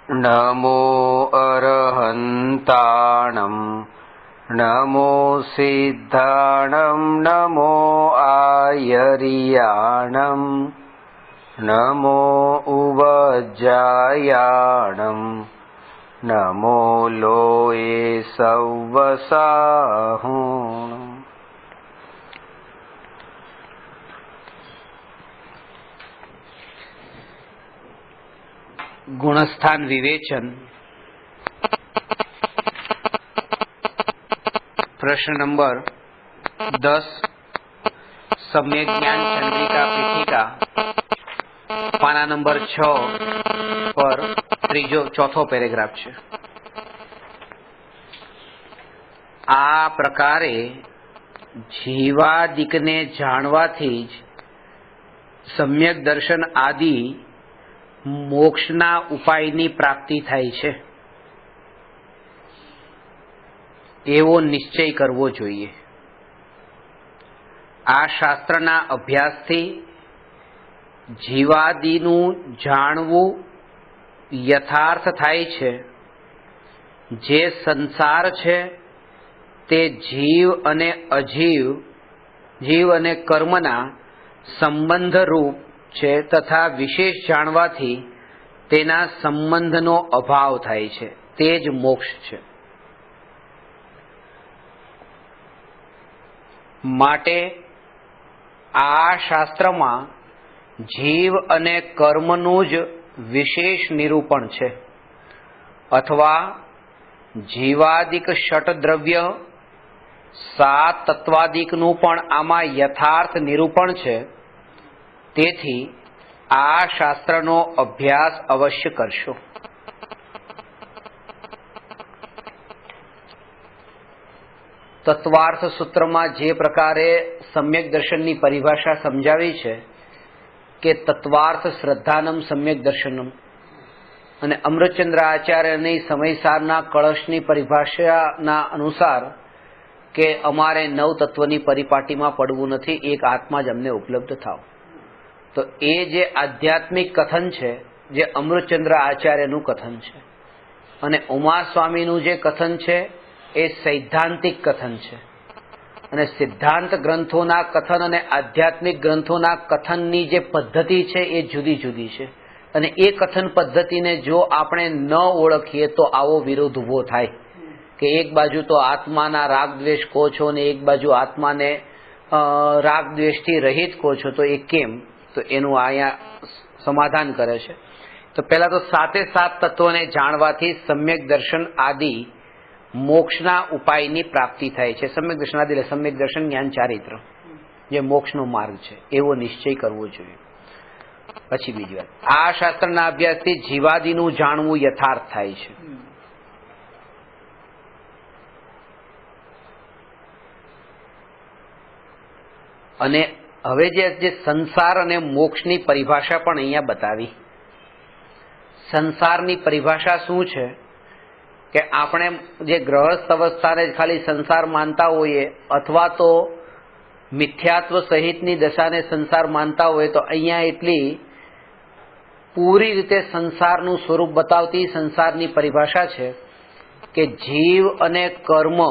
नमो अरहन्ताणं नमो सिद्धाणं नमो आयर्याणं नमो उवज्जायाणं नमो लोये सव्वसाहुं। गुणस्थान विवेचन प्रश्न नंबर 10 सम्यक ज्ञान चंद्रिका पीठिका पाना नंबर 6 पर चौथो पेरेग्राफ है। आ प्रकारे जीवादिकने जाणवाथी ज सम्यक दर्शन आदि मोक्षना उपायनी प्राप्ति थाय छे एवो निश्चय करवो जोईए। आ शास्त्रना अभ्यासथी जीवादिनु जाणवू यथार्थ थाय छे। जे संसार छे ते जीव अने अजीव जीव अने कर्मना संबंध रूप छे तथा विशेष जाणवाथी तेना संबंधनो अभाव थाय छे ते ज मोक्ष छे। माटे आ शास्त्रमा जीव अने कर्मनु ज विशेष निरूपण छे अथवा जीवादिक षट द्रव्य 7 तत्वादिकनु पण आमा यथार्थ निरूपण छे। तेथी आ शास्त्रनो अभ्यास अवश्य करशो। तत्वार्थ सूत्र में जे प्रकारे सम्यक दर्शननी परिभाषा समजावी छे के तत्वार्थ श्रद्धानम सम्यक दर्शनम अने अमृतचंद्र आचार्यनी समयसारना कळशनी परिभाषाना अनुसार के अमारे 9 तत्वनी परिपाटी में पड़वू नथी, एक आत्मा ज अमने उपलब्ध थाव। तो ए जे आध्यात्मिक कथन छे जे अमृतचंद्र आचार्यनु कथन छे अने उमा स्वामीनु जे कथन छे ए सैद्धांतिक कथन छे अने सिद्धांत ग्रंथोना कथन अने आध्यात्मिक ग्रंथोना कथननी जे पद्धति छे ए जुदी जुदी छे अने ए कथन पद्धतिने जो आपणे न ओळखीए तो आवो विरोध उभो थाय के एक बाजू तो आत्माना राग द्वेष को छो ने एक बाजू आत्माने राग द्वेषथी रहित को छो, तो ए केम? तो एनु आया समाधान करे छे। तो पहला तो 7 तत्वोने जाणवाथी सम्यक दर्शन आदि मोक्षना उपायनी प्राप्ति थाय छे। सम्यक दर्शन आदि એટલે सम्यक दर्शन ज्ञान चारित्र जे मोक्षनो मार्ग छे एवो निश्चय करवो जोईए। पछी बीजी वात, आ शास्त्रना अभ्यासथी जीवादिनु जाणवू यथार्थ थाय छे। अने हवे जे संसार अने मोक्षनी परिभाषा पण अहींया बतावी। संसारनी परिभाषा शुं छे के आपणे जे गृहस्थ अवस्थाने खाली संसार मानता होईए अथवा तो मिथ्यात्व सहितनी दशाने संसार मानता होय तो अहींया एटली पूरी रीते संसारनुं स्वरूप बतावती संसारनी परिभाषा छे के जीव अने कर्म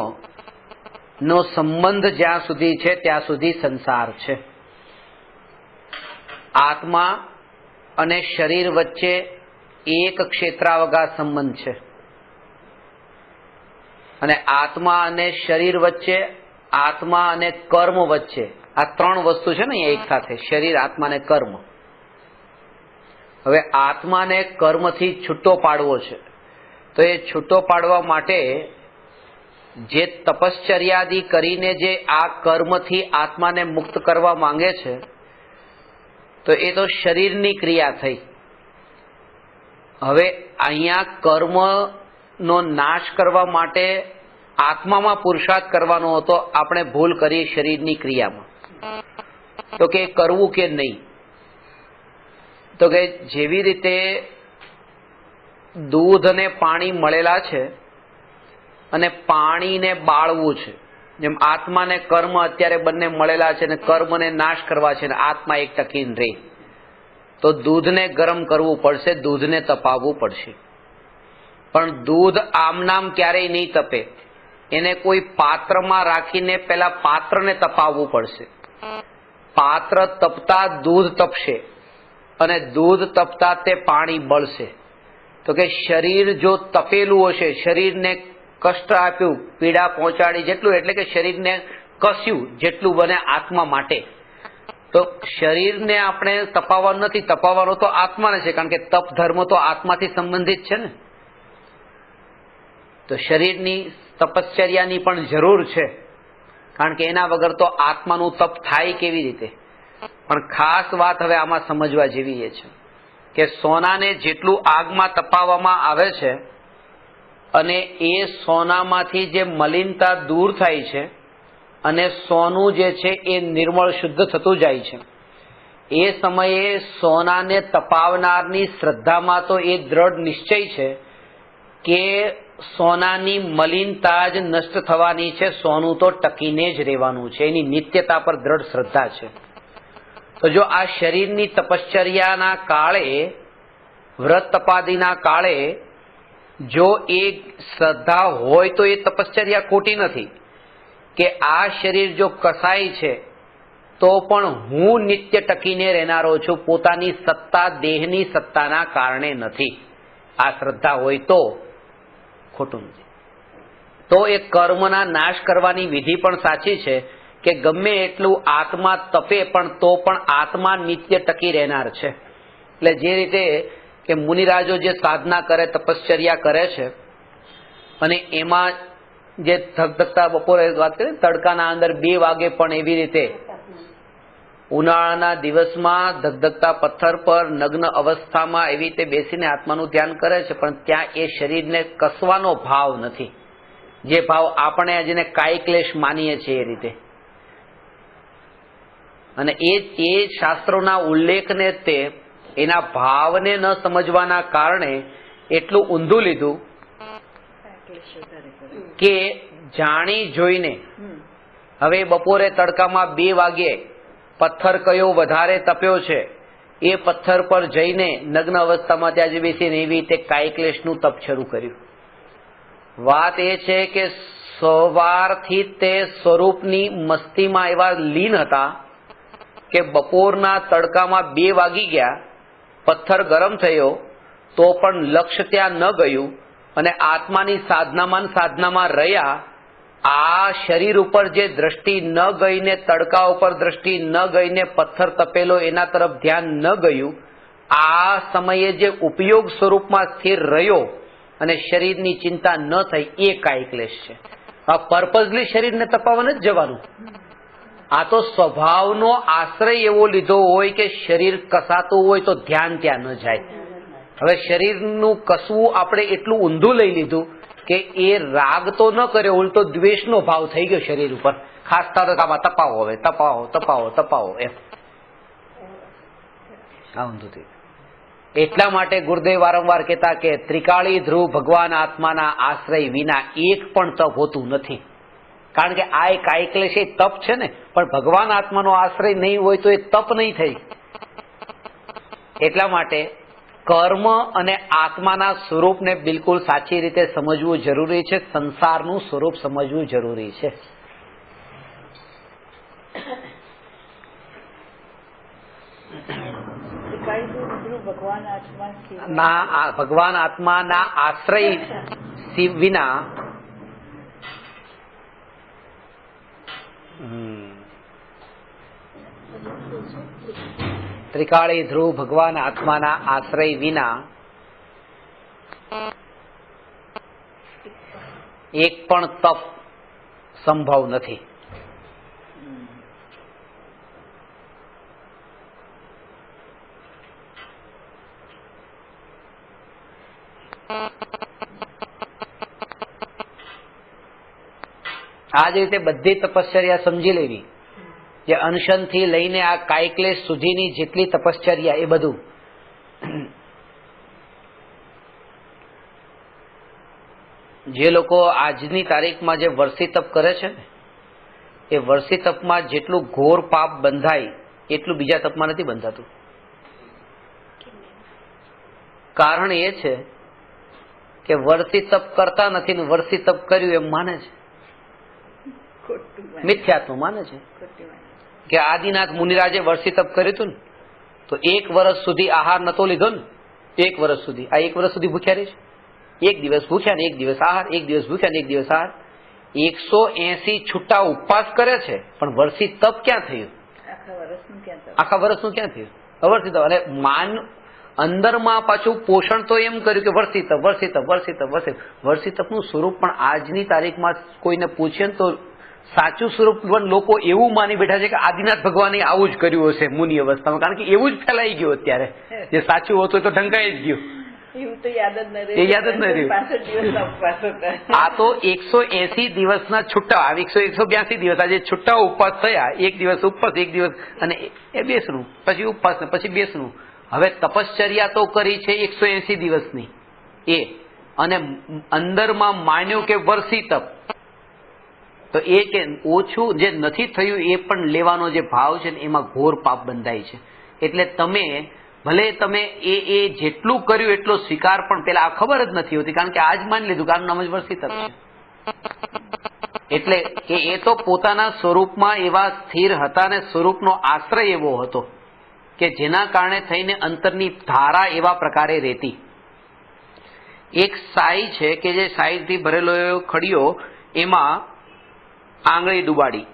नो संबंध ज्यां सुधी छे त्यां सुधी संसार छे। आत्मा अने शरीर वच्चे एक क्षेत्रावगा संबंध छे अने आत्मा अने शरीर वच्चे आत्मा अने कर्म वच्चे आ 3 वस्तु छे ने एक साथे शरीर आत्मा ने कर्म। हवे आत्मा ने कर्म थी छूटो पाडवो छे तो ए छूटो पाडवा माटे जे तपश्चर्यादि करीने जे आ कर्म थी आत्मा ने मुक्त करवा मांगे छे तो ए तो शरीरनी क्रिया थई। हवे अहींया कर्म नो नाश करवा माटे आत्मामां पुरुषार्थ करवानो हतो, आपणे भूल करी शरीरनी क्रियामां। तो के करवू के नहीं? तो के जेवी रीते दूध ने पाणी मळेला छे अने पाणी ने बाळवू छे, जेम आत्मा ने कर्म अत्यारे बंने मळेला छे ने कर्म ने नाश करवा छे ने आत्मा एक टकीने रहे तो दूध ने गरम करवू पड़शे, दूध ने तपाववू पड़शे। પણ દૂધ આમ નામ ક્યારેય નહીં તપે. એને કોઈ પાત્રમાં રાખીને પેલા પાત્રને તપાવવું પડશે. પાત્ર તપતા દૂધ તપશે અને દૂધ તપતા તે પાણી બળશે. તો કે શરીર જો તપેલું હશે, શરીરને કષ્ટ આપ્યું, પીડા પહોંચાડી જેટલું, એટલે કે શરીરને કસ્યું જેટલું બને આત્મા માટે, તો શરીરને આપણે તપાવવાનું નથી, તપાવવાનું તો આત્માને છે, કારણ કે તપ ધર્મ તો આત્માથી સંબંધિત છે ને. તો શરીરની તપશ્ચર્યાની પણ જરૂર છે, કારણ કે એના વગર તો આત્માનું તપ થાય કેવી રીતે. પણ ખાસ વાત હવે આમાં સમજવા જેવી એ છે કે સોનાને જેટલું આગમાં તપાવવામાં આવે છે અને એ સોનામાંથી જે મલિનતા દૂર થાય છે અને સોનું જે છે એ નિર્મળ શુદ્ધ થતું જાય છે, એ સમયે સોનાને તપાવનારની શ્રદ્ધામાં તો એ દ્રઢ નિશ્ચય છે કે સોનાની મલિનતા જ નષ્ટ થવાની છે, સોનું તો ટકીને જ રહેવાનું છે. એની નિત્યતા પર દ્રઢ શ્રદ્ધા છે. તો જો આ શરીરની તપશ્ચર્યાના કાળે, વ્રત તપાદીના કાળે જો એ શ્રદ્ધા હોય તો એ તપશ્ચર્યા ખોટી નથી કે આ શરીર જો કસાય છે તો પણ હું નિત્ય ટકીને રહેનારો છું, પોતાની સત્તા દેહની સત્તાના કારણે નથી. આ શ્રદ્ધા હોય તો ખોટું નથી. તો એ કર્મના નાશ કરવાની વિધિ પણ સાચી છે કે ગમે એટલું આત્મા તપે પણ તો પણ આત્મા નિત્ય ટકી રહેનાર છે. એટલે જે રીતે કે મુનિરાજો જે સાધના કરે, તપશ્ચર્યા કરે છે અને એમાં જે ધગધગતા બપોરે વાત કરી તડકાના અંદર 2 વાગે પણ એવી રીતે ઉનાળાના દિવસમાં ધગધગતા પથ્થર પર નગ્ન અવસ્થામાં એવી રીતે બેસીને આત્માનું ધ્યાન કરે છે, પણ ત્યાં એ શરીરને કસવાનો ભાવ નથી, જે ભાવ આપણે જેને કાયક્લેશ માનીએ છીએ એ રીતે. અને એ શાસ્ત્રોના ઉલ્લેખને તે એના ભાવને ન સમજવાના કારણે એટલું ઊંધું લીધું કે જાણી જોઈને હવે બપોરે તડકામાં 2 વાગે પથ્થર કયો વધારે તપ્યો છે એ પથ્થર પર જઈને નગ્ન અવસ્થામાં ત્યાં જ બેસીને એવી રીતે કાયક્લેશનું તપ શરૂ કર્યું. વાત એ છે કે સવારથી તે સ્વરૂપની મસ્તીમાં એવા લીન હતા કે બપોરના તડકામાં 2 વાગી ગયા, પથ્થર ગરમ થયો તો પણ લક્ષ્ય ત્યાં ન ગયું અને આત્માની સાધનામાં રહ્યા. આ શરીર ઉપર જે દ્રષ્ટિ ન ગઈને, તડકા ઉપર દ્રષ્ટિ ન ગઈને, પથ્થર તપેલો એના તરફ ધ્યાન ન ગયું, આ સમયે જે ઉપયોગ સ્વરૂપમાં સ્થિર રહ્યો અને શરીરની ચિંતા ન થઈ, એ કાયક્લેશ છે. આ પર્પઝલી શરીરને તપાવવા નથી જવાનું. આ તો સ્વભાવનો આશ્રય એવો લીધો હોય કે શરીર કસાતું હોય તો ધ્યાન ત્યાં ન જાય. હવે શરીરનું કસવું આપણે એટલું ઊંધું લઈ લીધું કે એ રાગ તો ન કર્યો, ઉલટો દ્વેષનો ભાવ થઈ ગયો શરીર ઉપર. ખાસ તડકામાં તપાવો, હવે તપાવો એમ આ ઊંધું થયું. એટલા માટે ગુરુદેવ વારંવાર કહેતા કે ત્રિકાળી ધ્રુવ ભગવાન આત્માના આશ્રય વિના એક પણ તપ હોતું નથી. કારણ કે આ એક કાયક્લેશ એ તપ છે ને, પણ ભગવાન આત્માનો આશ્રય નહીં હોય તો એ તપ નહીં થઈ. એટલા માટે કર્મ અને આત્માના સ્વરૂપને બિલકુલ સાચી રીતે સમજવું જરૂરી છે, સંસારનું સ્વરૂપ સમજવું જરૂરી છે. ભગવાન આત્માના આશ્રય વિના ત્રિકાળી ધ્રુવ ભગવાન આત્માના આશ્રય વિના એક પણ તપ સંભવ નથી. આ જ રીતે બધી તપશ્ચર્યા સમજી લેવી, જે અનશનથી લઈને આ કાયક્લેશ સુધીની જેટલી તપશ્ચર્યા એ બધું જે લોકો આજની તારીખમાં જે વર્ષી તપ કરે છે ને, એ વર્ષી તપમાં જેટલું ઘોર પાપ બંધાય એટલું બીજા તપમાં નથી બંધાતું. કારણ એ છે કે વર્ષી તપ કરતા નથી ને વર્ષી તપ કર્યું એમ માને છે, મિથ્યાત્વ માને છે. કે આદિનાથ મુનિરાજે વર્ષી તપ કર્યું હતું ને તો 1 વર્ષ સુધી આહાર નતો લીધો ને, 1 વર્ષ સુધી. આ 1 વર્ષ સુધી ભૂખ્યા રહે છે. 1 દિવસ ભૂખ્યા ને 1 દિવસ આહાર, 1 દિવસ ભૂખ્યા ને 1 દિવસ આહાર. 180 છૂટા ઉપવાસ કરે છે પણ વર્ષી તપ ક્યાં થયું? આખા વર્ષનું ક્યાં થયું? અવર્ષિત. અને માન અંદરમાં પાછું પોષણ તો એમ કર્યું કે વર્ષી તપ, વર્ષી તપ, વર્ષી તપ, વર્ષી તપનું સ્વરૂપ પણ આજની તારીખમાં કોઈને પૂછે ને તો સાચું સ્વરૂપ લોકો એવું માની બેઠા છે કે આદિનાથ ભગવાને આવું જ કર્યું હશે મુનિ અવસ્થામાં, કારણ કે એવું જ ફેલાઈ ગયું અત્યારે. જે સાચું હોતું તો ઢંકાઈ જ ગયું, યાદ જ ન રહ્યું. આ તો 180 દિવસના છૂટા, 182 દિવસ આજે છૂટા ઉપવાસ થયા. 1 દિવસ ઉપવાસ, 1 દિવસ અને એ બેસણું, પછી ઉપવાસ ને પછી બેસણું. હવે તપશ્ચર્યા તો કરી છે 180 દિવસની એ, અને અંદરમાં માન્યું કે વર્ષી તપ, તો એ કે ઓછું જે નથી થયું એ પણ લેવાનો જે ભાવ છે ને એમાં ઘોર પાપ બંધાય છે. એટલે તમે ભલે તમે એ જેટલું કર્યું એટલો સ્વીકાર પણ પેલા આ ખબર જ નથી હોતી, કારણ કે આજ માની લીધું કે આનું નામ જ વર્ષી તપ છે. એટલે કે એ તો પોતાના સ્વરૂપમાં એવા સ્થિર હતા ને સ્વરૂપનો આશ્રય એવો હતો કે જેના કારણે થઈને અંતરની ધારા એવા પ્રકારે રહેતી. એક સાઈ છે કે જે સાઈથી ભરેલો ખડીયો, એમાં આંગળી ડુબાડી,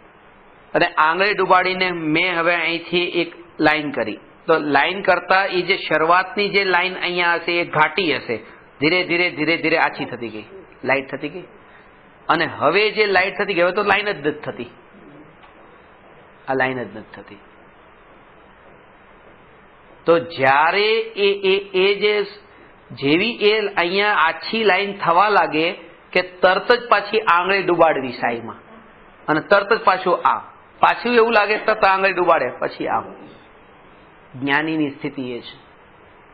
અને આંગળી ડુબાડીને મેં હવે અહીંથી એક લાઈન કરી. તો લાઈન કરતા એ જે શરૂઆતની જે લાઈન અહીંયા હશે એ ઘાટી હશે, ધીરે ધીરે ધીરે ધીરે આછી થતી ગઈ, લાઈટ થતી ગઈ. અને હવે જે લાઈટ થતી ગઈ હવે તો લાઈન જ નથી થતી, આ લાઈન જ નથી થતી. તો જ્યારે એ જે જેવી એ અહીંયા આછી લાઈન થવા લાગે કે તરત જ પાછી આંગળી ડુબાડવી સાઈમાં, અને તરત જ પાછું એવું લાગે તરત આંગળી ડુબાડે પછી આમ. જ્ઞાનીની સ્થિતિ એ છે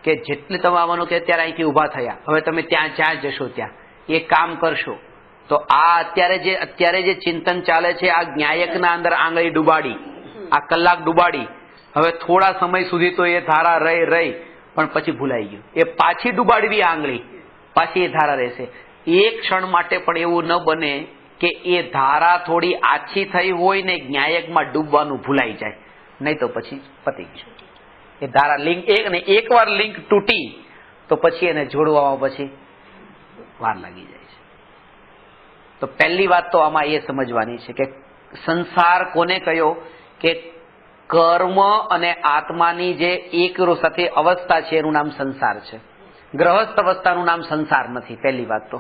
કે જેટલી તમે આવવાનું કે અત્યારે અહીંથી ઉભા થયા, હવે તમે જ્યાં જશો ત્યાં એ કામ કરશો, તો આ અત્યારે જે ચિંતન ચાલે છે આ જ્ઞાયકના અંદર આંગળી ડુબાડી, આ કલાક ડુબાડી, હવે થોડા સમય સુધી તો એ ધારા રહી પણ પછી ભૂલાઈ ગયું. એ પાછી ડુબાડવી આંગળી, પાછી એ ધારા રહેશે. એક ક્ષણ માટે પણ એવું ન બને કે એ ધારા થોડી આછી થઈ હોય ને જ્ઞાયકમાં ડૂબવાનું ભૂલાઈ જાય, નહીં તો પછી પતી ગયું. એ ધારા લિંક એકવાર લિંક તૂટી તો પછી એને જોડવામાં પછી વાર લાગી જાય છે. તો પહેલી વાત તો આમાં એ સમજવાની છે કે સંસાર કોને કહ્યો કે કર્મ અને આત્માની જે એક સાથે અવસ્થા છે એનું નામ સંસાર છે. ગ્રહસ્થ અવસ્થાનું નામ સંસાર નથી, પહેલી વાત તો.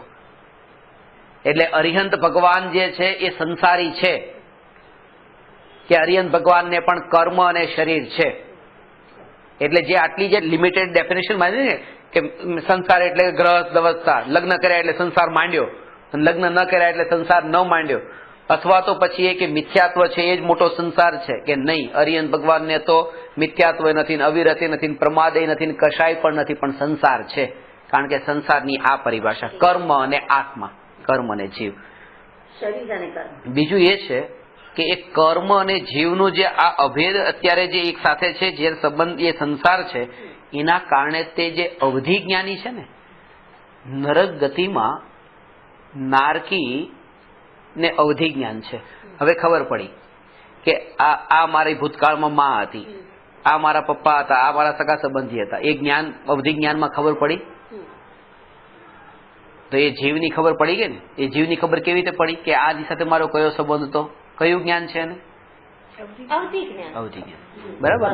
એટલે અરિહંત ભગવાન જે છે એ સંસારી છે કે અરિહંત ભગવાનને પણ કર્મ અને શરીર છે. એટલે જે આટલી જે લિમિટેડ ડેફિનેશન માં છે ને કે સંસાર એટલે ગ્રહસ્થ અવસ્થા, લગ્ન કર્યા એટલે સંસાર માંડ્યો, અને લગ્ન ન કર્યા એટલે સંસાર ન માંડ્યો, અથવા તો પછી એ કે મિથ્યાત્વ છે એ જ મોટો સંસાર છે, કે નહીં, અરિહંત ભગવાનને તો મિથ્યાત્વ નથી, અવિરતિ નથી, પ્રમાદય નથી, કશાય પણ નથી, પણ સંસાર છે. કારણ કે સંસારની આ પરિભાષા કર્મ અને આત્મા, કર્મ અને જીવ. બીજું એ છે કે એ કર્મ અને જીવનું જે આ અભેદ અત્યારે જે એક સાથે છે, જે સંબંધ એ સંસાર છે, એના કારણે તે જે અવધિ જ્ઞાની છે ને, નરક ગતિમાં નારકી ને અવધિ જ્ઞાન છે. હવે ખબર પડી કે આ મારી ભૂતકાળમાં માં હતી, આ મારા પપ્પા હતા, આ મારા સગા સંબંધી હતા, એ જ્ઞાન અવધિ જ્ઞાનમાં ખબર પડી. તો એ જીવની ખબર પડી ગઈ ને. એ જીવની ખબર કેવી રીતે પડી કે આની સાથે મારો કયો સંબંધ હતો, કયું જ્ઞાન છે એને? અવધિ જ્ઞાન. બરાબર,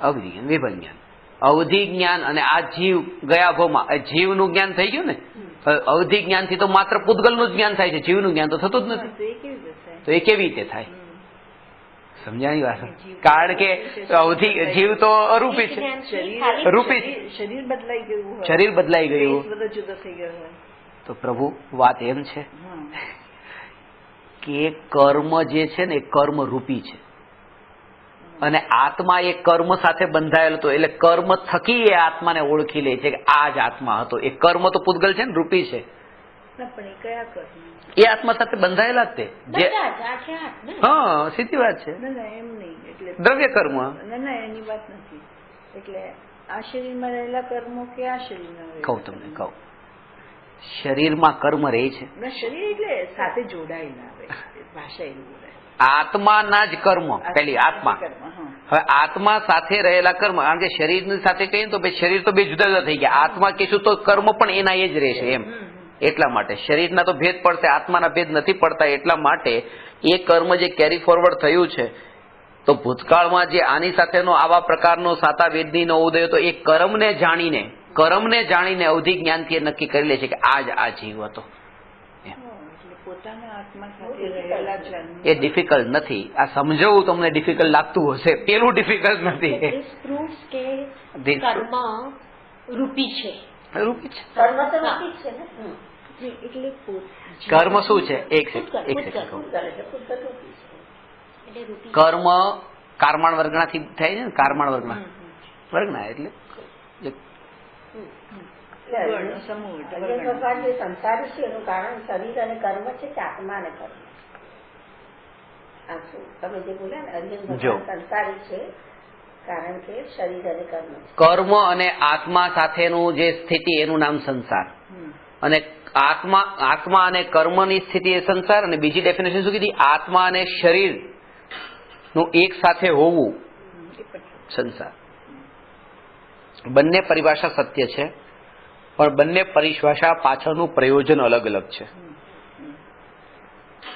અવધિ જ્ઞાન, વિભન જ્ઞાન, અવધિ જ્ઞાન. અને આ જીવ ગયા ભાવમાં જીવનું જ્ઞાન થઈ ગયું ને. અવધિ જ્ઞાનથી તો માત્ર પૂતગલનું જ જ્ઞાન થાય છે, જીવનું જ્ઞાન તો થતું જ નથી. તો એ કેવી રીતે થાય? સમજાણી વાત. કારણ કે અવધિ જીવ તો અરૂપી છે, રૂપી છે, શરીર બદલાઈ ગયું. તો પ્રભુ વાત એમ છે કે કર્મ જે છે ને એ કર્મ રૂપી છે, અને આત્મા એ કર્મ સાથે બંધાયેલો હતો. એટલે કર્મ થકી એ આત્માને ઓળખી લે છે કે આ જ આત્મા હતો. એ કર્મ તો પૂતગલ છે ને, રૂપી છે. એ આત્મા સાથે બંધાયેલા જ તે. હા, સીધી વાત છે. દ્રવ્ય કર્મ એની વાત નથી. એટલે આ શરીરમાં રહેલા કર્મો કે આ શરીરમાં કહું તમને કહું શરીરમાં કર્મ રહે છે. શરીર એટલે સાથે જોડાયેલા આવે, ભાષા એવી બોલાય. આત્માના જ કર્મ, પેલી આત્મા. હવે આત્મા સાથે રહેલા કર્મ, કારણ કે શરીરની સાથે કહીએ તો શરીર તો બે જુદા જુદા થઈ ગયા. આત્મા કહીશું તો કર્મ પણ એના એ જ રહેશે એમ. એટલા માટે શરીરના તો ભેદ પડશે, આત્માના ભેદ નથી પડતા. એટલા માટે એ કર્મ જે કેરી ફોરવર્ડ થયું છે, તો ભૂતકાળમાં જે આની સાથેનો આવા પ્રકારનો સાતા વેદનીનો ઉદય, તો એ કર્મને જાણીને અવધિ જ્ઞાનથી એ નક્કી કરી લે છે કે આ જ આ જીવ હતો. એ ડિફિકલ્ટ નથી. આ સમજવું તમને ડિફિકલ્ટ લાગતું હશે, પેલું ડિફિકલ્ટ નથી. કર્મ શું છે? એક કર્મ કારમાણ વર્ગણાથી થાય છે ને, કારમાણ વર્ગના એટલે સંસારી છે એનું કારણ શરીર અને કર્મ છે કે આત્મા અને કર્મ? તમે જે બોલ્યા ને, અર્જુન ભગવાન સંસારી છે કારણ કે શરીર અને કર્મ. કર્મ અને આત્મા સાથેનું જે સ્થિતિ એનું નામ સંસાર, અને આત્મા અને કર્મની સ્થિતિ એ સંસાર. અને બીજી ડેફિનેશન શું કીધી? આત્મા અને શરીર નું એક સાથે હોવું સંસાર. બંને પરિભાષા સત્ય છે, પણ બંને પરિભાષા પાછળનું પ્રયોજન અલગ અલગ છે.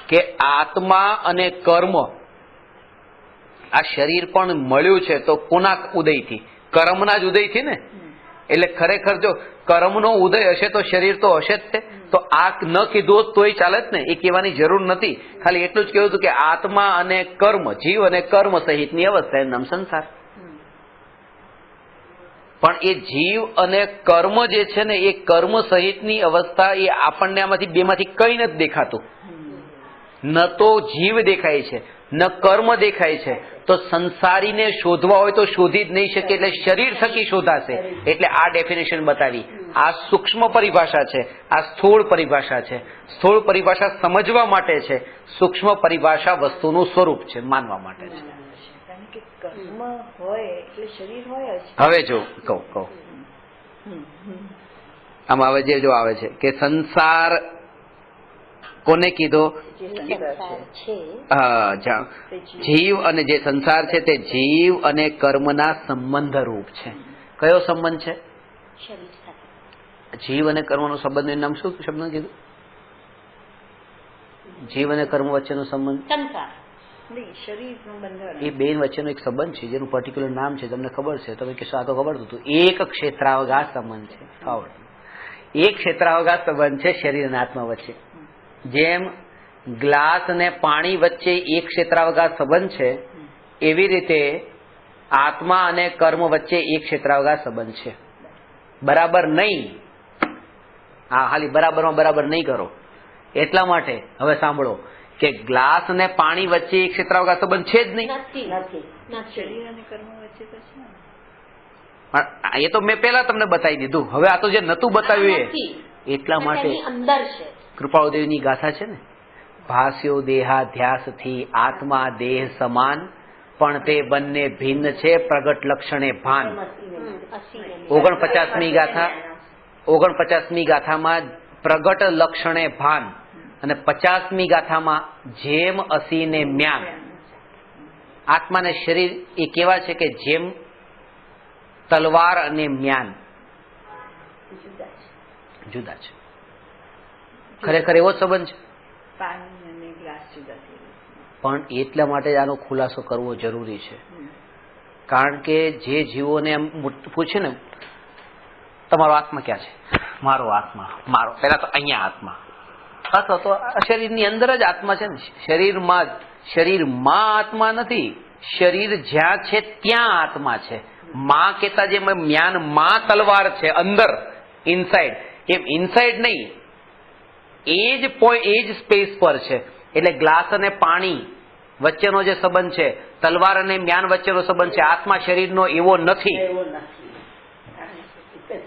કે આત્મા અને કર્મ, આ શરીર પણ મળ્યું છે તો કોના ઉદયથી? કર્મના જ ઉદયથી ને. એટલે ખરેખર જો કર્મનો ઉદય હશે તો શરીર તો હશે જ તે. તો આ ન કીધું તોય ચાલે જ ને, એ કહેવાની જરૂર નથી. ખાલી એટલું જ કહેવું હતું કે આત્મા અને કર્મ, જીવ અને કર્મ સહિતની અવસ્થા એનું નામ સંસાર. પણ એ જીવ અને કર્મ જે છે ને, એ કર્મ સહિતની અવસ્થા એ આપણને આમાંથી બેમાંથી કઈ નથી દેખાતું. ન તો જીવ દેખાય છે, ન કર્મ દેખાય છે. તો સંસારીને શોધવા હોય તો શોધી જ નહીં શકે, એટલે શરીર થકી શોધાશે. એટલે આ ડેફિનેશન બતાવી. આ સૂક્ષ્મ પરિભાષા છે, આ સ્થૂળ પરિભાષા છે. સ્થૂળ પરિભાષા સમજવા માટે છે, સૂક્ષ્મ પરિભાષા વસ્તુનું સ્વરૂપ છે, માનવા માટે છે. હવે જો કહું આમાં હવે જે જો આવે છે કે સંસાર કોને કીધો? જીવ. અને જે સંસાર છે તે જીવ અને કર્મના સંબંધ રૂપ છે. કયો સંબંધ છે? જીવ અને કર્મનો સંબંધ. નામ શું શબ્દ કીધું? જીવ અને કર્મ વચ્ચેનો સંબંધ, એ બે વચ્ચેનો એક સંબંધ છે જેનું પર્ટિક્યુલર નામ છે. તમને ખબર છે? તમે કહેશો આ તો ખબર હતું. એક ક્ષેત્રાવકાશ સંબંધ છે. એક ક્ષેત્રાવકાશ સંબંધ છે શરીર અને આત્મા વચ્ચે. જેમ ગ્લાસ અને પાણી વચ્ચે એક ક્ષેત્રાવકાશ સંબંધ છે, એવી રીતે આત્મા અને કર્મ વચ્ચે એક ક્ષેત્રાવકાશ સંબંધ છે. બરાબર નહીં. હા, ખાલી બરાબરમાં બરાબર નહીં કરો. એટલા માટે હવે સાંભળો કે ગ્લાસ અને પાણી વચ્ચે એક ક્ષેત્રાવકાશ સંબંધ છે જ નહીં. એ તો મેં પેલા તમને બતાવી દીધું. હવે આ તો જે નતું બતાવ્યું એટલા માટે કૃપાળુદેવની ગાથા છે ને, ભાસ્યો દેહાધ્યાસથી આત્મા દેહ સમાન, પણ તે બંને ભિન્ન છે પ્રગટ લક્ષણે ભાન. 49મી ગાથા, 49મી ગાથામાં પ્રગટ લક્ષણે ભાન, અને 50મી ગાથામાં જેમ અસીને મ્યાન. આત્માને શરીર એ કેવા છે કે જેમ તલવાર અને મ્યાન જુદા છે. ખરેખર એવો સંબંધ છે. પણ એટલા માટે જ આનો ખુલાસો કરવો જરૂરી છે. કારણ કે જે જીવોને એમ પૂછે ને, તમારો આત્મા ક્યાં છે? મારો આત્મા, મારો. પેલા તો અહીંયા આત્મા, અથવા તો શરીરની અંદર જ આત્મા છે ને. શરીરમાં આત્મા નથી. શરીર જ્યાં છે ત્યાં આત્મા છે. માં કેતા જેમ મ્યાન માં તલવાર છે અંદર, ઇનસાઇડ, એમ ઇનસાઇડ નહીં, એ જ સ્પેસ પર છે. એટલે ગ્લાસ અને પાણી વચ્ચેનો જે સંબંધ છે, તલવાર અને મ્યાન વચ્ચેનો સંબંધ છે. આત્મા શરીરનો એવો નથી.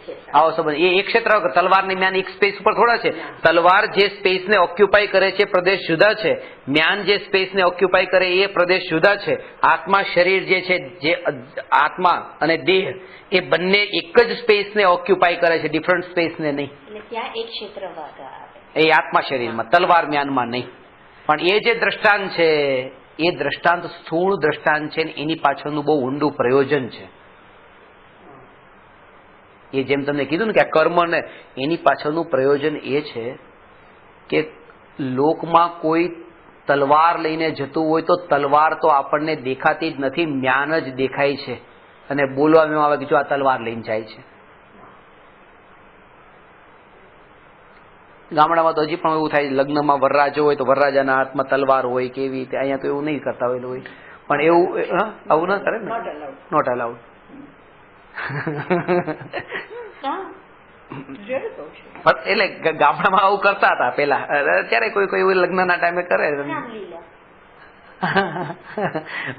છે. આવો સંબંધ એ એક ક્ષેત્ર તલવારની મ્યાન એક સ્પેસ ઉપર થોડા છે. તલવાર જે સ્પેસને ઓક્યુપાય કરે છે પ્રદેશ જુદા છે, મ્યાન જે સ્પેસને ઓક્યુપાય કરે એ પ્રદેશ જુદા છે. આત્મા શરીર જે છે, જે આત્મા અને દેહ એ બંને એક જ સ્પેસને ઓક્યુપાય કરે છે, ડિફરન્ટ સ્પેસને નહીં. એટલે ત્યાં એક ક્ષેત્ર ભાગ આવે. એ આત્મા શરીરમાં, તલવાર મ્યાનમાં નહીં. પણ એ જે દ્રષ્ટાંત છે એ દ્રષ્ટાંત સ્થૂળ દ્રષ્ટાંત છે ને એની પાછળનું બહુ ઊંડું પ્રયોજન છે. એ જેમ તમને કીધું ને કે આ કર્મ ને એની પાછળનું પ્રયોજન એ છે કે લોકમાં કોઈ તલવાર લઈને જતું હોય તો તલવાર તો આપણને દેખાતી જ નથી, મ્યાન જ દેખાય છે અને બોલવામાં આવે કે જો આ તલવાર લઈને જાય છે. ગામડામાં તો હજી પણ એવું થાય, લગ્નમાં વરરાજો હોય તો વરરાજાના હાથમાં તલવાર હોય કે એવી રીતે. અહીંયા તો એવું નહીં કરતા હોય, પણ એવું આવું ના કરે ને, નોટ અલાઉડ. એટલે ગામડામાં આવું કરતા હતા પેલા, અત્યારે કોઈ કોઈ લગ્નના ટાઈમે કરે.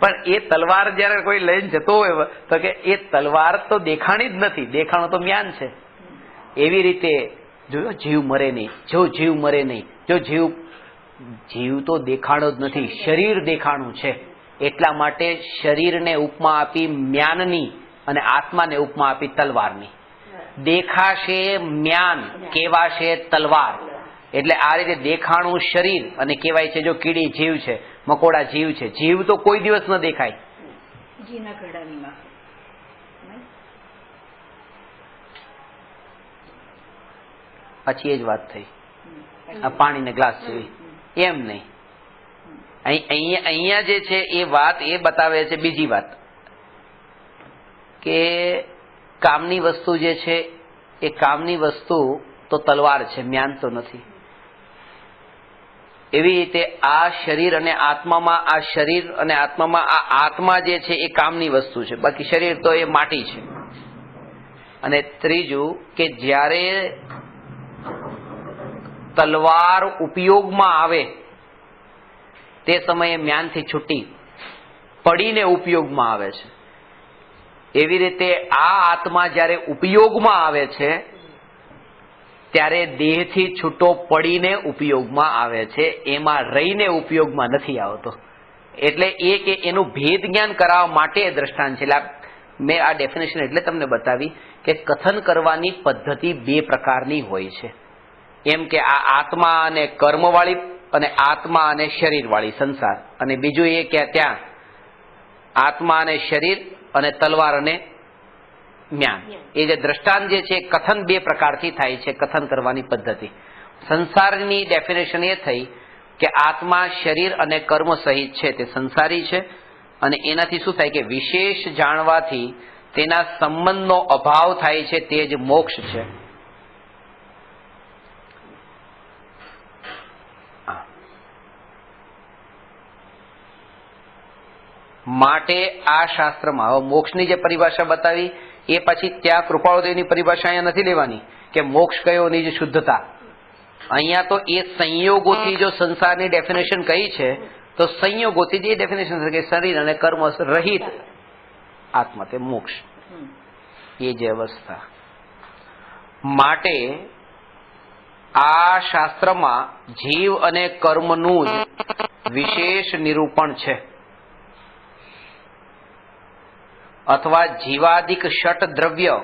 પણ એ તલવાર જયારે કોઈ લઈને જતો હોય તો કે એ તલવાર તો દેખાણી જ નથી, દેખાણું તો મ્યાન છે. એવી રીતે જો જીવ મરે નહીં, જો જીવ મરે નહીં, જો જીવ તો દેખાણો જ નથી, શરીર દેખાણું છે. એટલા માટે શરીરને ઉપમા આપી મ્યાનની અને આત્માને ઉપમા આપી તલવારની. દેખાશે મ્યાન, કેવાશે તલવાર. એટલે આ રીતે દેખાણું શરીર અને કહેવાય છે જો કીડી જીવ છે, મકોડા જીવ છે. જીવ તો કોઈ દિવસ ન દેખાય. ઘીના ઘડાની માફક પછી એ જ વાત થઈ આ પાણીને ગ્લાસ જેવી. એમ નહીં, અહીંયા જે છે એ વાત એ બતાવે છે બીજી વાત કે કામની વસ્તુ જે છે એ કામની વસ્તુ તો તલવાર છે, મ્યાન તો નથી. એવી રીતે આ શરીર અને આત્મામાં, આ શરીર અને આત્મામાં આ આત્મા જે છે એ કામની વસ્તુ છે, બાકી શરીર તો એ માટી છે. અને ત્રીજું કે જ્યારે તલવાર ઉપયોગમાં આવે તે સમયે મ્યાનથી છૂટી પડીને ઉપયોગમાં આવે છે. એવી રીતે આ આત્મા જ્યારે ઉપયોગમાં આવે છે ત્યારે દેહથી છૂટો પડીને ઉપયોગમાં આવે છે, એમાં રહીને ઉપયોગમાં નથી આવતો. એટલે એ કે એનું ભેદ જ્ઞાન કરાવવા માટે દ્રષ્ટાંત છે. એટલે મેં આ ડેફિનેશન એટલે તમને બતાવી કે કથન કરવાની પદ્ધતિ બે પ્રકારની હોય છે. એમ કે આ આત્મા અને કર્મવાળી અને આત્મા અને શરીરવાળી સંસાર, અને બીજું એ કે ત્યાં આત્મા અને શરીર અને તલવાર અને જ્ઞાન. એ જે દ્રષ્ટાંત જે છે કથન બે પ્રકારથી થાય છે, કથન કરવાની પદ્ધતિ. સંસારની ડેફિનેશન એ થઈ કે આત્મા શરીર અને કર્મ સહિત છે તે સંસારી છે, અને એનાથી શું થાય કે વિશેષ જાણવાથી તેના સંબંધનો અભાવ થાય છે, તે જ મોક્ષ છે. માટે આ શાસ્ત્રમાં મોક્ષની જે પરિભાષા બતાવી એ પછી ત્યાં કૃપાળુદેવની પરિભાષા અહીંયા નથી લેવાની કે મોક્ષ કયો નિજ શુદ્ધતા. અહીંયા તો એ સંયોગોથી જો સંસારની ડેફિનેશન કહી છે તો સંયોગોથી જે ડેફિનેશન છે કે શરીર અને કર્મ રહિત આત્મા તે મોક્ષ, એ જે અવસ્થા. માટે આ શાસ્ત્રમાં જીવ અને કર્મનું જ વિશેષ નિરૂપણ છે, અથવા જીવાદિક ષટ દ્રવ્ય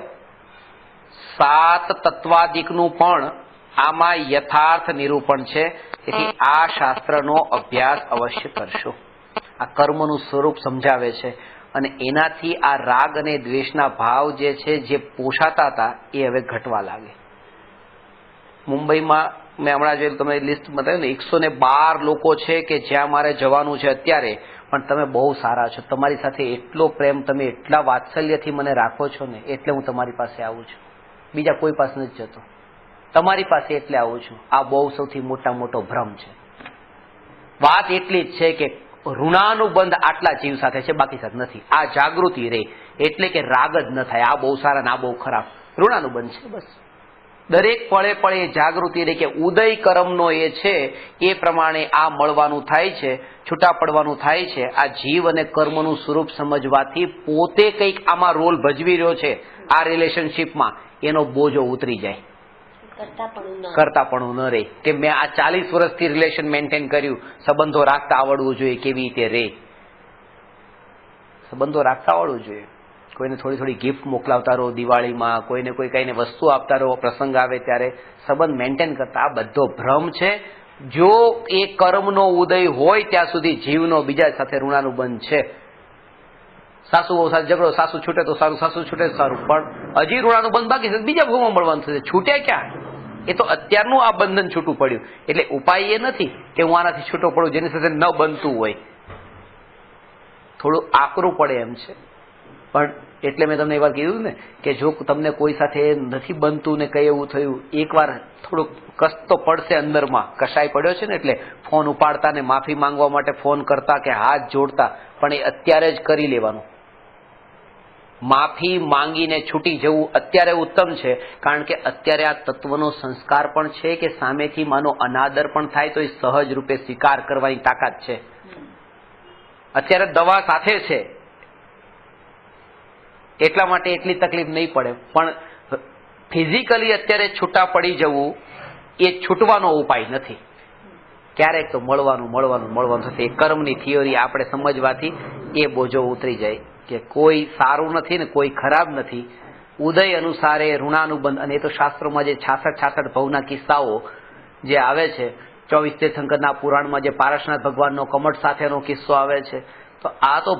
સાત તત્વાદિકનું પણ આમાં યથાર્થ નિરૂપણ છે. તેથી આ શાસ્ત્રનો અભ્યાસ અવશ્ય કરશો. આ કર્મનું સ્વરૂપ સમજાવે છે અને એનાથી આ રાગ અને દ્વેષના ભાવ જે છે જે પોષાતા હતા એ હવે ઘટવા લાગે. મુંબઈમાં મેં હમણાં જે તમે લિસ્ટ બતાવ્યું ને 112 લોકો છે કે જ્યાં મારે જવાનું છે અત્યારે, પણ તમે બહુ સારા છો, તમારી સાથે એટલો પ્રેમ, તમે એટલા વાત્સલ્યથી મને રાખો છો ને એટલે હું તમારી પાસે આવું છું, બીજા કોઈ પાસે નથી જતો, તમારી પાસે એટલે આવું છું. આ બહુ સૌથી મોટો ભ્રમ છે. વાત એટલી જ છે કે ઋણાનુબંધ આટલા જીવ સાથે છે, બાકી સાથે નથી. આ જાગૃતિ રહે એટલે કે રાગ જ ન થાય આ બહુ સારા ને આ બહુ ખરાબ, ઋણાનુબંધ છે બસ. દરેક પળે પળે જાગૃતિ રહે કે ઉદય કર્મનો એ છે એ પ્રમાણે આ મળવાનું થાય છે, છૂટા પડવાનું થાય છે. આ જીવ અને કર્મનું સ્વરૂપ સમજવાથી પોતે કંઈક આમાં રોલ ભજવી રહ્યો છે આ રિલેશનશીપમાં, એનો બોજો ઉતરી જાય, કરતાપણું ન રહે કે મેં આ 40 વર્ષથી રિલેશન મેન્ટેન કર્યું, સંબંધો રાખતા આવડવું જોઈએ, કેવી રીતે રે, સંબંધો રાખતા આવડવું જોઈએ. કોઈને થોડી થોડી ગિફ્ટ મોકલાવતા રહો દિવાળીમાં, કોઈને કોઈ કઈને વસ્તુ આપતા રહો, પ્રસંગ આવે ત્યારે સંબંધ મેન્ટેન કરતા. આ બધો ભ્રમ છે. જો એ કર્મનો ઉદય હોય ત્યાં સુધી જીવનો બીજા સાથે ઋણાનુબંધ છે. સાસુ બહુ સાથે ઝઘડો, સાસુ છૂટે તો સારું, સાસુ છૂટે તો સારું, પણ હજી ઋણાનુબંધ બાકી છે, બીજા ભાવમાં મળવાનું થશે. છૂટ્યા ક્યાં? એ તો અત્યારનું આ બંધન છૂટું પડ્યું. એટલે ઉપાય એ નથી કે હું આનાથી છૂટો પડું જેની સાથે ન બનતું હોય. થોડું આકરું પડે એમ છે, પણ એટલે મેં તમને એ વાર કીધું ને કે જો તમને કોઈ સાથે નથી બનતું ને કઈ એવું થયું, એકવાર થોડુંક કષ્ટ તો પડશે અંદરમાં. કશાય પડ્યો છે ને એટલે ફોન ઉપાડતા ને માફી માંગવા માટે ફોન કરતા કે હાથ જોડતા, પણ એ અત્યારે જ કરી લેવાનું. માફી માંગીને છૂટી જવું અત્યારે ઉત્તમ છે, કારણ કે અત્યારે આ તત્વનો સંસ્કાર પણ છે કે સામેથી માનો અનાદર પણ થાય તો એ સહજ રૂપે સ્વીકાર કરવાની તાકાત છે. અત્યારે દવા સાથે છે એટલા માટે એટલી તકલીફ નહીં પડે, પણ ફિઝિકલી અત્યારે છૂટા પડી જવું એ છૂટવાનો ઉપાય નથી. ક્યારેક તો મળવાનું થશે. એ કર્મની થિયરી આપણે સમજવાથી એ બોજો ઉતરી જાય કે કોઈ સારું નથી ને કોઈ ખરાબ નથી. ઉદય અનુસારે ઋણાનુબંધ, અને એ તો શાસ્ત્રોમાં જે 66 ભવના કિસ્સાઓ જે આવે છે, 24 તીર્થંકરના પુરાણમાં જે પારસનાથ ભગવાનનો કમઠ સાથેનો કિસ્સો આવે છે, તો આ તો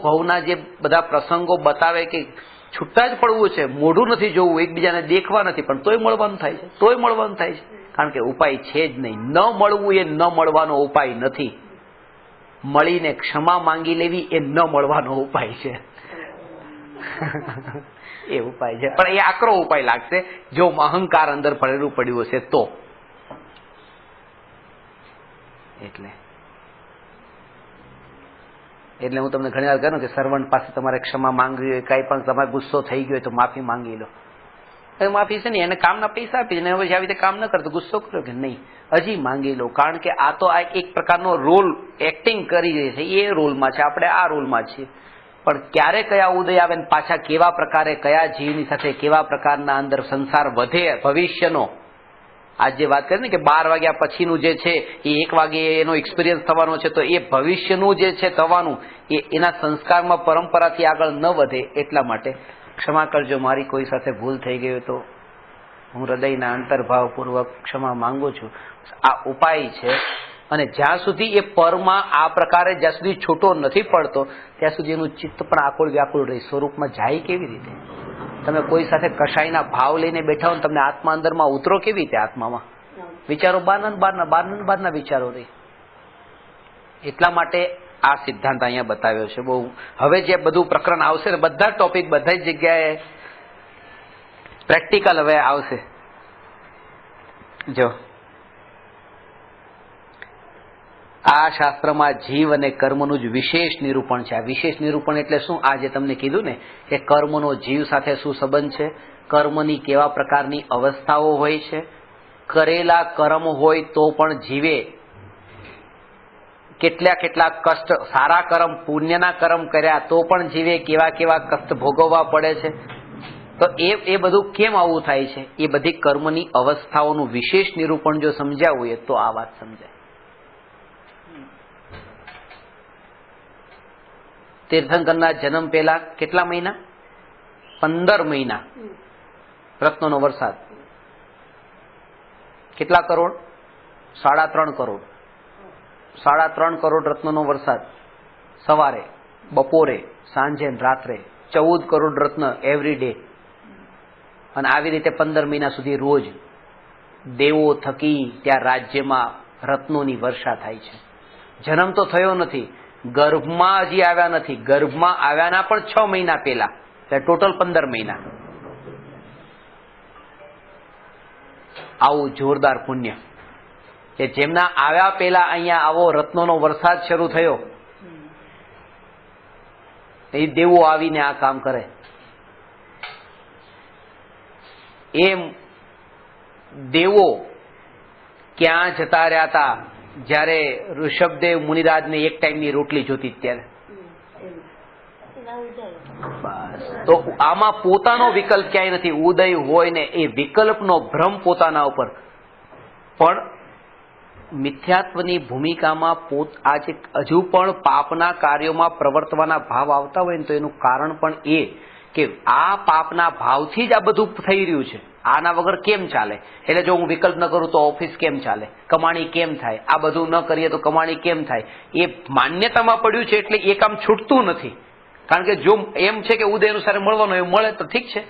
ભવના જે બધા પ્રસંગો બતાવે કે છૂટા જ પડવું છે, મોઢું નથી જોવું, એકબીજાને દેખવા નથી, પણ તોય મળવાનું થાય છે. કારણ કે ઉપાય છે જ નહીં. ન મળવું એ ન મળવાનો ઉપાય નથી. મળીને ક્ષમા માંગી લેવી એ ન મળવાનો ઉપાય છે. એ ઉપાય છે, પણ એ આકરો ઉપાય લાગશે જો અહંકાર અંદર પડેલું પડ્યું હશે તો. એટલે હું તમને ઘણી વાર કહું કે સર્વન્ટ પાસે તમારે ક્ષમા માંગવી હોય, કઈ પણ તમારે ગુસ્સો થઈ ગયો હોય તો માફી માંગી લો. માફી છે ને એને કામના પૈસા આપી ને હવે આવી રીતે કામ ન કરતો ગુસ્સો કર્યો કે નહીં, હજી માંગી લો. કારણ કે આ તો આ એક પ્રકારનો રોલ એક્ટિંગ કરી રહી છે, એ રોલમાં છે, આપણે આ રોલમાં છીએ. પણ ક્યારે કયા ઉદય આવે ને પાછા કેવા પ્રકારે કયા જીવની સાથે કેવા પ્રકારના અંદર સંસાર વધે ભવિષ્યનો. આજ જે વાત કરી ને કે 12 વાગ્યા પછીનું જે છે એ 1 વાગે એનો એક્સપિરિયન્સ થવાનો છે, તો એ ભવિષ્યનું જે છે થવાનું એ એના સંસ્કારમાં પરંપરાથી આગળ ન વધે. એટલા માટે ક્ષમા કરજો, મારી કોઈ સાથે ભૂલ થઈ ગઈ તો હું હૃદયના અંતર્ભાવપૂર્વક ક્ષમા માંગુ છું. આ ઉપાય છે. અને જ્યાં સુધી એ પરમાં આ પ્રકારે જ્યાં સુધી છૂટો નથી પડતો ત્યાં સુધી એનું ચિત્ત પણ આકુળ વ્યાકુળ રહે. સ્વરૂપમાં જાય કેવી રીતે? તમે કોઈ સાથે કશાયના ભાવ લઈને બેઠા હો, તમને આત્મા અંદરમાં ઉતરો કેવી રીતે? આત્મામાં વિચારો બારના વિચારો રહે. એટલા માટે આ સિદ્ધાંત અહીંયા બતાવ્યો છે. બહુ હવે જે બધું પ્રકરણ આવશે ને બધા ટોપિક બધા જ જગ્યાએ પ્રેક્ટિકલ હવે આવશે. જો આ શાસ્ત્રમાં જીવ અને કર્મનું જ વિશેષ નિરૂપણ છે. આ વિશેષ નિરૂપણ એટલે શું? આ જે તમને કીધું ને કે કર્મનો જીવ સાથે શું સંબંધ છે, કર્મની કેવા પ્રકારની અવસ્થાઓ હોય છે, કરેલા કર્મ હોય તો પણ જીવે કેટલા કષ્ટ, સારા કર્મ પુણ્યના કર્મ કર્યા તો પણ જીવે કેવા કષ્ટ ભોગવવા પડે છે. તો એ બધું કેમ આવું થાય છે? એ બધી કર્મની અવસ્થાઓનું વિશેષ નિરૂપણ જો સમજાવવું હોય તો આ વાત સમજાય. તીર્થંકરના જન્મ પહેલા કેટલા મહિના? 15 મહિના રત્નોનો વરસાદ. કેટલા કરોડ? 3.5 કરોડ. 3.5 કરોડ રત્નોનો વરસાદ. સવારે, બપોરે, સાંજે, રાત્રે 14 કરોડ રત્ન એવરી ડે. અને આવી રીતે 15 મહિના સુધી રોજ દેવો થકી ત્યાં રાજ્યમાં રત્નોની વર્ષા થાય છે. જન્મ તો થયો નથી, ગર્ભમાં હજી આવ્યા નથી. ગર્ભમાં આવ્યાના પણ 6 મહિના પહેલા, ટોટલ 15 મહિના. આવું જોરદાર પુણ્ય કે જેમના આવ્યા પહેલા અહીંયા આવો રત્નોનો વરસાદ શરૂ થયો, એ દેવો આવીને આ કામ કરે. એમ દેવો ક્યાં જતા રહ્યા હતા જ્યારે ઋષભદેવ મુનિરાજને એક ટાઈમની રોટલી જોતી ત્યારે? બસ તો આમાં પોતાનો વિકલ્પ ક્યાંય નથી. ઉદય હોય ને એ વિકલ્પનો ભ્રમ પોતાના ઉપર, પણ મિથ્યાત્વની ભૂમિકામાં આજે હજુ પણ પાપના કાર્યોમાં પ્રવર્તવાના ભાવ આવતા હોય ને તો એનું કારણ પણ એ કે આ પાપના ભાવથી જ આ બધું થઈ રહ્યું છે. આના વગર કેમ ચાલે? એટલે જો હું વિકલ્પ ન કરું તો ઓફિસ કેમ ચાલે, કમાણી કેમ થાય, આ બધું ન કરીએ તો કમાણી કેમ થાય, એ માન્યતામાં પડ્યું છે એટલે એ કામ છૂટતું નથી. કારણ કે જો એમ છે કે ઉદય અનુસાર મળવાનું એ મળે તો ઠીક છે,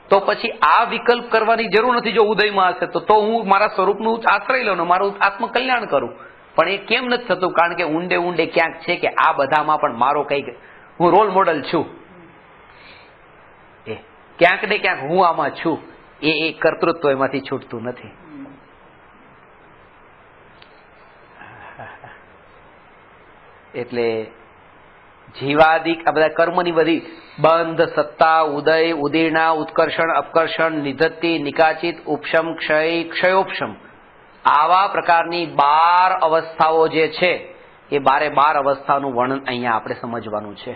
તો પછી આ વિકલ્પ કરવાની જરૂર નથી. જો ઉદયમાં હશે તો હું મારા સ્વરૂપનું આશ્રય લઉં, મારું આત્મકલ્યાણ કરું. પણ એ કેમ નથી થતું? કારણ કે ઊંડે ઊંડે ક્યાંક છે કે આ બધામાં પણ મારો કંઈક હું રોલ મોડલ છું, એ ક્યાંક ને ક્યાંક હું આમાં છું, એ કર્તૃત્વ એમાંથી છૂટતું નથી. એટલે જીવાદિક આ બધા કર્મની બધી બંધ, સત્તા, ઉદય, ઉદીર્ણા, ઉત્કર્ષણ, અપકર્ષણ, નિધત્તિ, નિકાચિત, ઉપશમ, ક્ષય, ક્ષયોપશમ, આવા પ્રકારની 12 અવસ્થાઓ જે છે એ 12 અવસ્થાનું વર્ણન અહીંયા આપણે સમજવાનું છે.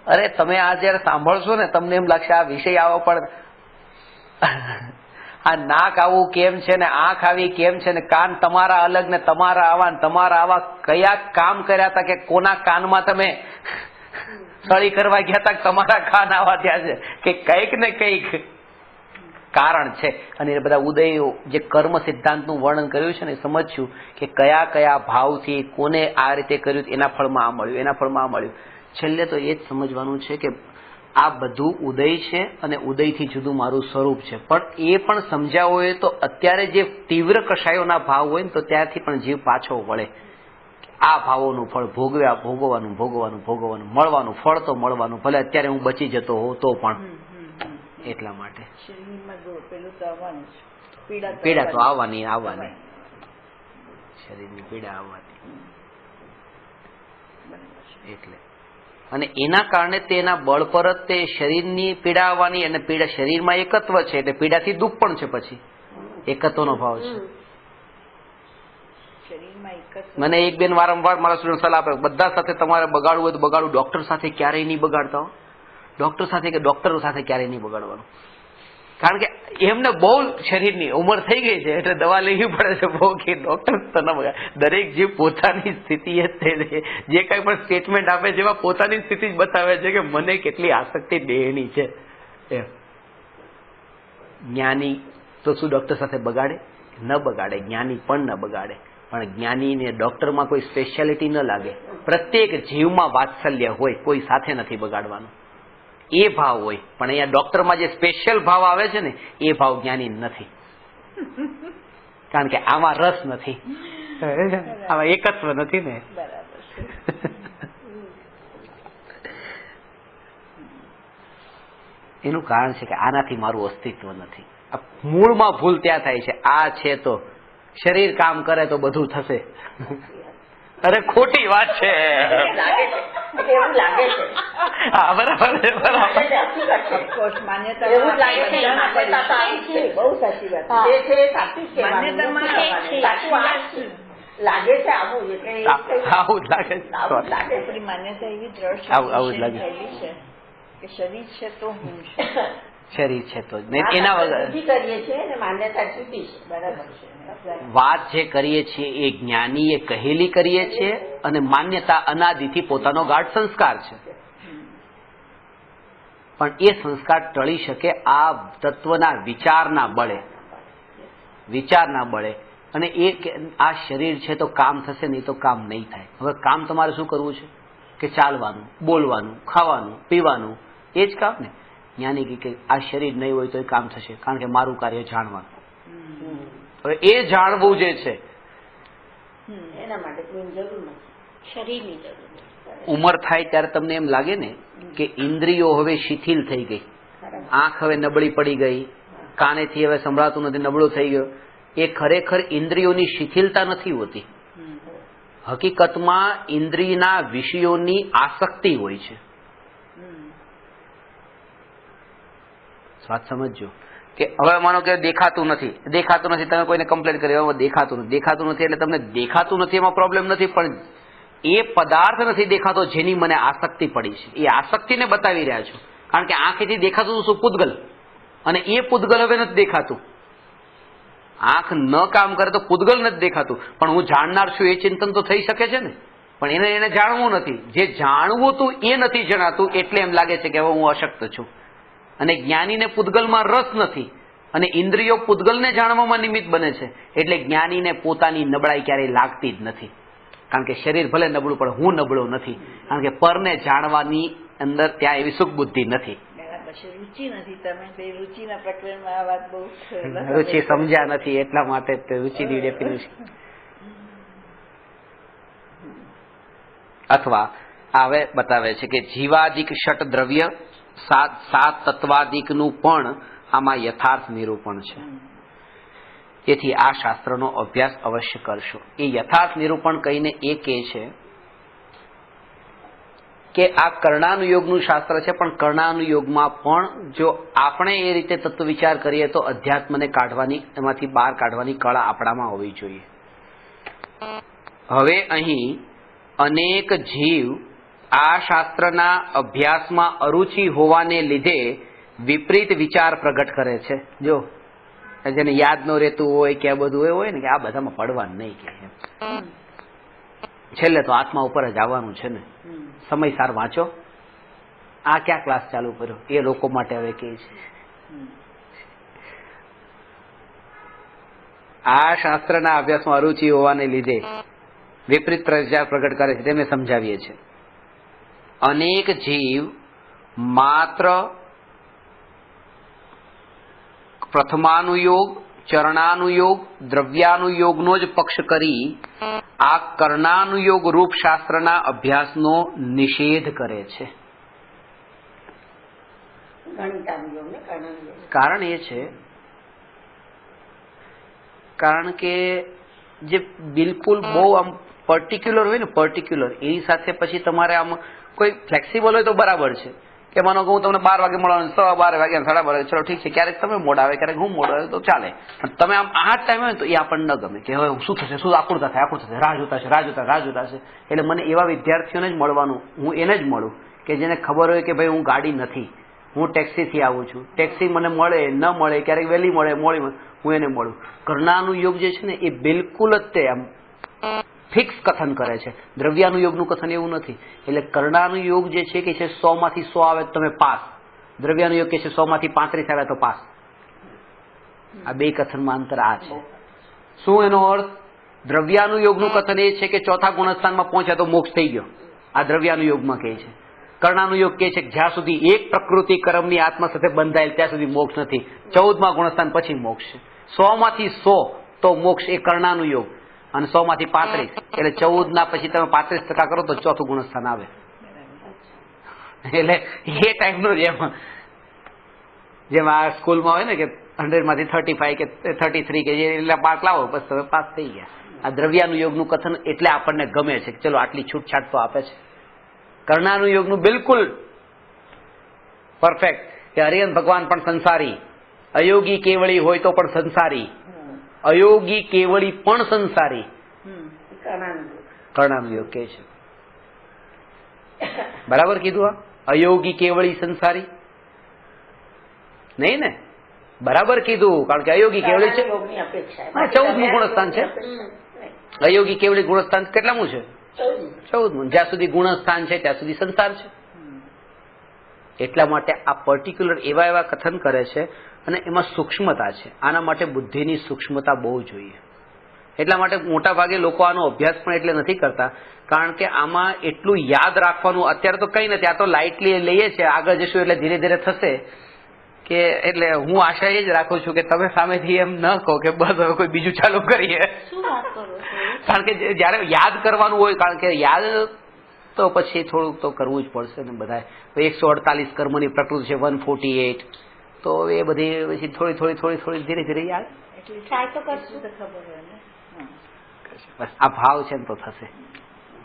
અરે તમે આ જયારે સાંભળશો ને તમને એમ લાગશે આ વિષય આવો, પણ આ નાક આવું કેમ છે ને આંખ આવી કેમ છે ને કાન તમારા અલગ ને તમારા આવા ને તમારા આવા, કયા કામ કર્યા હતા કે કોના કાનમાં તમે સળી કરવા ગયા હતા તમારા કાન આવા થયા છે, કે કંઈક ને કંઈક કારણ છે. અને એ બધા ઉદયો જે કર્મ સિદ્ધાંતનું વર્ણન કર્યું છે ને સમજશું કે કયા કયા ભાવથી કોને આ રીતે કર્યું, એના ફળમાં આ મળ્યું, એના ફળમાં આ મળ્યું. છેલ્લે તો એ જ સમજવાનું છે કે આ બધું ઉદય છે અને ઉદયથી જુદું મારું સ્વરૂપ છે. પણ એ પણ સમજાવવું હોય તો અત્યારે જે તીવ્ર કષાયોના ભાવ હોય ને તો ત્યારથી પણ જીવ પાછો વળે. આ ભાવોનું ફળ ભોગવવાનું, મળવાનું ફળ તો મળવાનું, ભલે અત્યારે હું બચી જતો હોઉં તો પણ. એટલા માટે પીડા તો આવવાની, શરીરની પીડા આવવાની. એટલે અને એના કારણે તેના બળ પર જ તે શરીરની પીડા આવવાની, અને પીડા શરીરમાં એકત્વ છે એટલે પીડાથી દુઃખ પણ છે. પછી એકત્વનો ભાવ છે. મને એક બેન વારંવાર મારા સ્ટુડન્ટ સલાહ આપે, બધા સાથે તમારે બગાડવું હોય તો બગાડવું, ડોક્ટર સાથે ક્યારેય નહીં બગાડતા હો. ડોક્ટરો સાથે ક્યારેય નહીં બગાડવાનું. કારણ કે એમને બહુ શરીરની ઉંમર થઈ ગઈ છે એટલે દવા લેવી પડે છે બહુ, કે ડોક્ટર તો ન બગાડે. દરેક જીવ પોતાની સ્થિતિ જે કઈ પણ સ્ટેટમેન્ટ આપે છે એમાં પોતાની સ્થિતિ જ બતાવે છે કે મને કેટલી આસક્તિ દેહની છે. એમ જ્ઞાની તો શું ડોક્ટર સાથે બગાડે? ન બગાડે. જ્ઞાની પણ ન બગાડે. પણ જ્ઞાનીને ડોક્ટરમાં કોઈ સ્પેશિયાલિટી ન લાગે. પ્રત્યેક જીવમાં વાત્સલ્ય હોય, કોઈ સાથે નથી બગાડવાનું, એ ભાવ હોય. પણ અહીંયા ડોક્ટરમાં જે સ્પેશિયલ ભાવ આવે છે ને એ ભાવ જ્ઞાની નથી. કારણ કે આમાં રસ નથી, આમાં એકત્વ નથી ને. એનું કારણ છે કે આનાથી મારું અસ્તિત્વ નથી. આ મૂળમાં ભૂલ ત્યાં થાય છે. આ છે તો શરીર કામ કરે તો બધું થશે. અરે ખોટી વાત છે. એવું લાગે છે. હા બરાબર છે, બરાબર. બહુ સાચી વાત છે. લાગે છે આવું જ લાગે છે. આપણી માન્યતા એવી દ્રઢ આવું જ લાગે કે શરીર છે તો હું છું. શરીર છે તો એના વગર કરીએ છીએ ને માન્યતા જુદી છે. બરાબર છે. વાત જે કરીએ છીએ એ જ્ઞાનીએ કહેલી કરીએ છીએ, અને માન્યતા અનાદિથી પોતાનો ગાઢ સંસ્કાર છે. પણ એ સંસ્કાર ટળી શકે આ તત્વના વિચારના બળે. અને એ આ શરીર છે તો કામ થશે, નહીં તો કામ નહીં થાય. હવે કામ તમારે શું કરવું છે? કે ચાલવાનું, બોલવાનું, ખાવાનું, પીવાનું, એ જ કામ ને. જ્ઞાની કે આ શરીર નહીં હોય તો એ કામ થશે, કારણ કે મારું કાર્ય જાણવાનું. હવે એ જાણવું જે છે એના માટે કોઈ જરૂર નથી, શરીરની જરૂર નથી. ઉંમર થાય ત્યારે તમને એમ લાગે ને કે ઇન્દ્રિયો હવે શિથિલ થઈ ગઈ, આંખ હવે નબળી પડી ગઈ, કાનેથી હવે સંભળાતું નથી, નબળું થઈ ગયો. એ ખરેખર ઇન્દ્રિયોની શિથિલતા નથી હોતી. હકીકતમાં ઇન્દ્રિયના વિષયોની આસક્તિ હોય છે. વાત સમજજો કે હવે માનો કે દેખાતું નથી, તમે કોઈને કમ્પ્લેન કરી દેખાતું નથી એટલે તમને દેખાતું નથી એમાં પ્રોબ્લેમ નથી, પણ એ પદાર્થ નથી દેખાતો જેની મને આસક્તિ પડી છે. એ આસક્તિને બતાવી રહ્યા છો. કારણ કે આંખેથી દેખાતું શું? પૂતગલ. અને એ પૂતગલ હવે નથી દેખાતું. આંખ ન કામ કરે તો પૂતગલ નથી દેખાતું, પણ હું જાણનાર છું એ ચિંતન તો થઈ શકે છે ને. પણ એને જાણવું નથી. જે જાણવું હતું એ નથી જણાતું, એટલે એમ લાગે છે કે હવે હું અશક્ત છું. અને જ્ઞાનીને પૂતગલમાં રસ નથી, અને ઇન્દ્રિયો પૂતગલને જાણવામાં નિમિત્ત બને છે. એટલે જ્ઞાનીને પોતાની નબળાઈ ક્યારેય લાગતી જ નથી. કારણ કે શરીર ભલે નબળું, પણ હું નબળો નથી. કારણ કે પરને જાણવાની અંદર ત્યાં એવી સુખ બુદ્ધિ નથી. પછી રુચિ નથી. તમે બે રુચિના પ્રકરણમાં આ વાત બહુ રુચિ સમજ્યા નથી, એટલા માટે રુચિની ડેફિનેશન. અથવા હવે બતાવે છે કે જીવાદિક ષટ દ્રવ્ય સાત તત્વાદિકનું પણ આમાં યથાર્થ નિરૂપણ છે. તેથી આ શાસ્ત્રનો અભ્યાસ અવશ્ય કરશો. એ યથાર્થ નિરૂપણ કહીને એ કહે છે કે આ કર્ણાનુયોગનું શાસ્ત્ર છે, પણ કર્ણાનુયોગમાં પણ જો આપણે એ રીતે તત્વ વિચાર કરીએ તો અધ્યાત્મને કાઢવાની, એમાંથી બહાર કાઢવાની કળા આપણામાં હોવી જોઈએ. હવે અહીં અનેક જીવ આ શાસ્ત્રના અભ્યાસમાં અરુચિ હોવાને લીધે વિપરીત વિચાર પ્રગટ કરે છે. જો જેને યાદ ન રહેતું હોય કે આ બધું હોય ને કે આ બધામાં પડવાનું નહીં, કે છેલ્લે તો આત્મા ઉપર જ આવવાનું છે ને. સમયસાર વાંચો. આ ક્યાં ક્લાસ ચાલુ કર્યો એ લોકો માટે હવે કહે છે. આ શાસ્ત્રના અભ્યાસમાં અરુચિ હોવાને લીધે વિપરીત વિચાર પ્રગટ કરે છે, તેમને સમજાવીએ છીએ. અનેક જીવ માત્ર પ્રથમાનુયોગ, ચરણાનુયોગ, દ્રવ્યાનુયોગનો જ પક્ષ કરી આ કર્ણાનુયોગ રૂપ શાસ્ત્રના અભ્યાસનો નિષેધ કરે છે. કારણ એ છે, કારણ કે જે બિલકુલ બહુ આમ પર્ટિક્યુલર હોય ને, પર્ટિક્યુલર એની સાથે પછી તમારે આમ કોઈ ફ્લેક્સિબલ હોય તો બરાબર છે. કે માનો કે હું તમને 12 વાગે મળવાનું, 12 વાગે 12:30 વાગે, ચલો ઠીક છે, ક્યારેક તમે મોડા આવે, ક્યારેક હું મોડો આવે તો ચાલે. પણ તમે આમ આ જ ટાઈમ હોય તો એ આપણને ન ગમે કે હવે શું થશે, શું આકુળતા થાય, રાહ જોતા છે. એટલે મને એવા વિદ્યાર્થીઓને જ મળવાનું, હું એને જ મળું કે જેને ખબર હોય કે ભાઈ હું ગાડી નથી, હું ટેક્સીથી આવું છું. ટેક્સી મને મળે ન મળે, ક્યારેક વહેલી મળે મોડી મળે, હું એને મળું. કર્ણાનુયોગ જે છે ને એ બિલકુલ જ તે આમ ફિક્સ કથન કરે છે. દ્રવ્યાનુયોગનું કથન એવું નથી. એટલે કર્ણાનુયોગ જે છે કે 100 માંથી 100 આવે તો તમે પાસ. દ્રવ્યાનુયોગ કે છે 100 માંથી 35 આવે તો પાસ. આ બે કથનમાં અંતર આ છે. શું એનો અર્થ? દ્રવ્યાનુયોગનું કથન એ છે કે ચોથા ગુણસ્થાનમાં પહોંચ્યા તો મોક્ષ થઈ ગયો. આ દ્રવ્યાનુયોગમાં કહે છે. કર્ણાનુયોગ કહે છે કે જ્યાં સુધી એક પ્રકૃતિ કર્મની આત્મા સાથે બંધાયેલ ત્યાં સુધી મોક્ષ નથી. 14મા ગુણસ્થાન પછી મોક્ષ છે. 100 માંથી 100 તો મોક્ષ એ કર્ણાનુયોગ, અને 100 માંથી 35 એટલે 14 ના પછી તમે 35% કરો તો ચોથું ગુણસ્થાન આવે. એટલે એ ટાઈપનો જેમ આ સ્કૂલમાં હોય ને કે 100 માંથી 35 કે 33 કે એટલે પાસ લાવો બસ તમે પાસ થઈ ગયા. આ દ્રવ્યાનુયોગનું કથન એટલે આપણને ગમે છે કે ચલો આટલી છૂટછાટ તો આપે છે. કર્ણાનુયોગનું બિલકુલ પરફેક્ટ કે હરિહર ભગવાન પણ સંસારી, અયોગી કેવળી હોય તો પણ સંસારી, અયોગી કેવળી પણ સંસારી. કર્ણાનુયોગ કે છે. બરાબર કીધું? આ અયોગી કેવળી સંસારી નહીં ને? બરાબર કીધું. કારણ કે અયોગી કેવળી છે 14મું ગુણસ્થાન છે. અયોગી કેવળી ગુણસ્થાન કેટલામું છે? 14મું. જ્યાં સુધી ગુણસ્થાન છે ત્યાં સુધી સંસાર છે. એટલા માટે આ પર્ટિક્યુલર એવા કથન કરે છે, અને એમાં સૂક્ષ્મતા છે. આના માટે બુદ્ધિની સૂક્ષ્મતા બહુ જોઈએ. એટલા માટે મોટા ભાગે લોકો આનો અભ્યાસ પણ એટલે નથી કરતા, કારણ કે આમાં એટલું યાદ રાખવાનું અત્યારે તો કંઈ નથી. આ તો લાઇટલી લઈએ છીએ, આગળ જશું એટલે ધીરે ધીરે થશે. કે એટલે હું આશા એ જ રાખું છું કે તમે સામેથી એમ ન કહો કે બસ હવે કોઈ બીજું ચાલુ કરીએ. કારણ કે જયારે યાદ કરવાનું હોય, કારણ કે યાદ તો પછી થોડુંક તો કરવું જ પડશે ને. બધા 148 કર્મની પ્રકૃતિ છે, 148, તો એ બધી પછી થોડી ધીરે ધીરે યાદ બસ આ ભાવ છે ને તો થશે.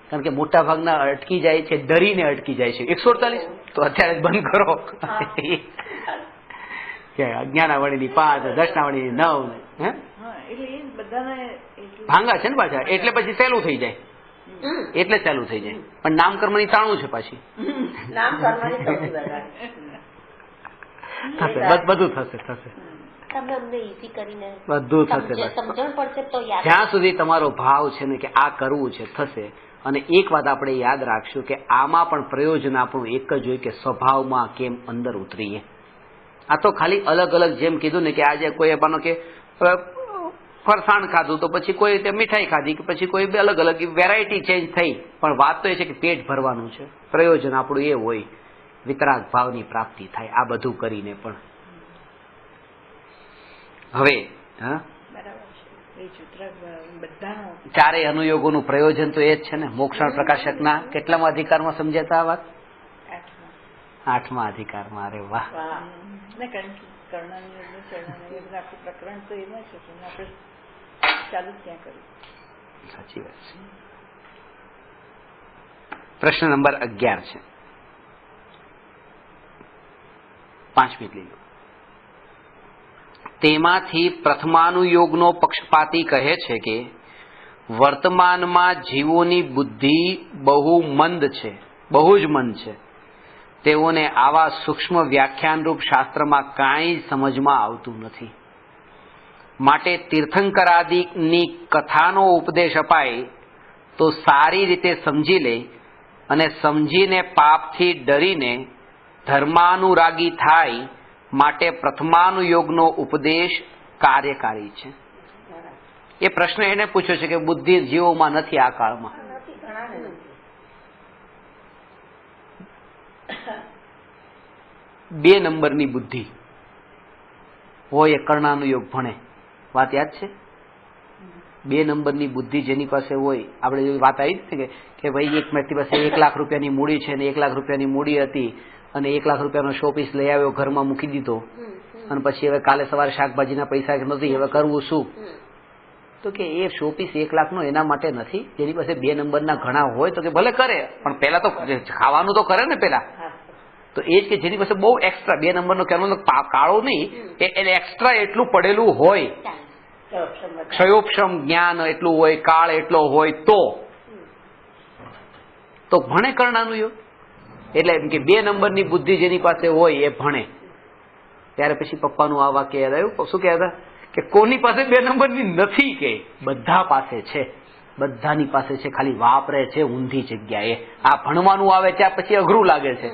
કારણ કે મોટા ભાગના અટકી જાય છે, ડરીને અટકી જાય છે. 148 તો અત્યારે જ બંધ કરો. અજ્ઞાનાવળીની 5, દર્શનાવળીની 9 ભાંગા છે ને પાછા, એટલે પછી સહેલું થઈ જાય. એટલે ચાલુ થઈ જાય. પણ નામ કર્મની 93 છે પાછી. નામ કર્મની સૌથી વધારે. થશે, બધું થશે. તમે અમને ઈઝી કરીને બધું થશે. સમજણ પડશે તો યાદ. જ્યાં સુધી તમારો ભાવ છે ને કે આ કરવું છે થશે. અને એક વાત આપણે યાદ રાખશું કે આમાં પણ પ્રયોજન આપણું એક જ હોય કે સ્વભાવમાં કેમ અંદર ઉતરીએ. આ તો ખાલી અલગ અલગ જેમ કીધું ને કે આજે કોઈ માનો કે ફરસાણ ખાધું તો પછી કોઈ મીઠાઈ ખાધી કે પછી કોઈ અલગ અલગ વેરાયટી ચેન્જ થઈ, પણ વાત તો એ છે કે પેટ ભરવાનું છે. પ્રયોજન આપણું એ હોય વિતરાગ ભાવની પ્રાપ્તિ થાય આ બધું કરીને. પણ હવે ચારેય અનુયોગોનું પ્રયોજન તો એ જ છે ને. મોક્ષણ પ્રકાશકના કેટલામાં અધિકારમાં સમજાતા આ વાત? 8મા અધિકારમાં. અરે વાહ. સાચી વાત છે. પ્રશ્ન નંબર 11 છે. 5 મિનિટ લઈ લો. તેમાંથી પ્રથમાનુયોગનો પક્ષપાતી કહે છે કે વર્તમાનમાં જીવોની બુદ્ધિ બહુ જ મંદ છે. તેઓને આવા સૂક્ષ્મ વ્યાખ્યાનરૂપ શાસ્ત્રમાં કાંઈ સમજમાં આવતું નથી. માટે તીર્થંકરાદિની કથાનો ઉપદેશ અપાય તો સારી રીતે સમજી લે અને સમજીને પાપથી ડરીને ધર્માનુરાગી થાય. માટે પ્રથમાનુયોગનો ઉપદેશ કાર્યકારી છે. એ પ્રશ્ન એને પૂછ્યો છે કે બુદ્ધિ જીવોમાં નથી આ કાળમાં. 2 નંબરની બુદ્ધિ હોય એ કર્ણાનુયોગ ભણે. વાત યાદ છે? 2 નંબરની બુદ્ધિ જેની પાસે હોય, આપણે વાત આવી હતી કે ભાઈ એક વ્યક્તિ પાસે 1 લાખ રૂપિયાની મૂડી છે ને 1 લાખ રૂપિયાની મૂડી હતી અને 1 લાખ રૂપિયાનો શોપીસ લઈ આવ્યો, ઘરમાં મૂકી દીધો અને પછી હવે કાલે સવારે શાકભાજીના પૈસા નથી, હવે કરવું શું? તો કે એ શોપીસ 1 લાખનો એના માટે નથી. જેની પાસે 2 નંબરના ઘણા હોય તો કે ભલે કરે, પણ પેલા તો ખાવાનું તો કરે ને પેલા. તો એ જ કે જેની પાસે બહુ એક્સ્ટ્રા 2 નંબરનો કહેવાનો કાળો નહીં, એને એક્સ્ટ્રા એટલું પડેલું હોય, ક્ષયોપક્ષમ જ્ઞાન એટલું હોય, કાળ એટલો હોય તો ભણે કર્ણાનું યોગ. એટલે એમ કે 2 નંબરની બુદ્ધિ જેની પાસે હોય એ ભણે. ત્યારે પછી પપ્પાનું આ વાક્ય યાદ આવ્યું. શું કહેતા કે કોની પાસે 2 નંબરની નથી, કે બધા પાસે છે, બધાની પાસે છે, ખાલી વાપરે છે ઊંધી જગ્યાએ. આ ભણવાનું આવે ત્યાં પછી અઘરું લાગે છે,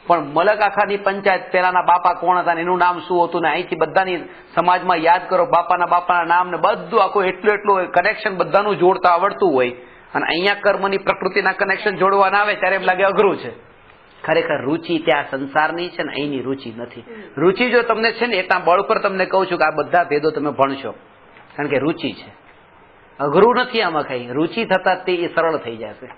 પણ મલક આખાની પંચાયત પેલાના બાપા કોણ હતા એનું નામ શું હતું ને અહીંથી બધાની સમાજમાં યાદ કરો બાપાના નામ ને બધું આખું એટલું કનેક્શન બધાનું જોડતા આવડતું હોય અને અહીંયા કર્મની પ્રકૃતિના કનેક્શન જોડવાના આવે ત્યારે એમ લાગે અઘરું છે. ખરેખર રુચિ ત્યાં સંસારની છે ને અહીંની રુચિ નથી. રુચિ જો તમને છે ને એટલા બળ પર તમને કહું છું કે આ બધા ભેદો તમે ભણશો, કારણ કે રુચિ છે. અઘરું નથી આમાં કઈ. રુચિ થતા તે સરળ થઈ જશે.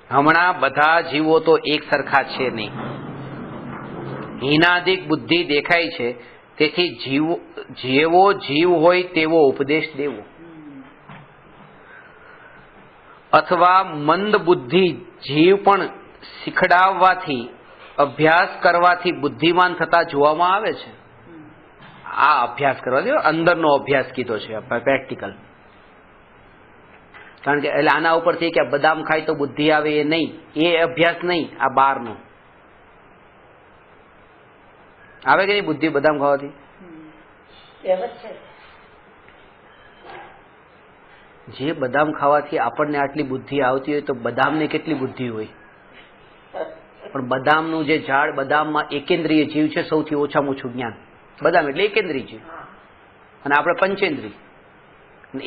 હમણાં બધા જીવો તો એક સરખા છે નહીં. હીનાધિક બુદ્ધિ દેખાય છે, તેથી જેવો જીવ હોય તેવો ઉપદેશ દેવો, અથવા મંદ બુદ્ધિ જીવ પણ શીખડાવવાથી અભ્યાસ કરવાથી બુદ્ધિમાન થતા જોવામાં આવે છે. આ અભ્યાસ કરવાથી અંદરનો અભ્યાસ કીધો છે, પ્રેક્ટિકલ. કારણ કે એટલે આના ઉપરથી કે બદામ ખાય તો બુદ્ધિ આવે એ નહીં, એ અભ્યાસ નહીં. આ બહારનો આવે કે નહીં બુદ્ધિ બદામ ખાવાથી? જે બદામ ખાવાથી આપણને આટલી બુદ્ધિ આવતી હોય તો બદામને કેટલી બુદ્ધિ હોય? પણ બદામનું જે ઝાડ, બદામમાં એકેન્દ્રિય જીવ છે, સૌથી ઓછામાં ઓછું જ્ઞાન. બદામ એટલે એકેન્દ્રિય જીવ અને આપણે પંચેન્દ્રિય.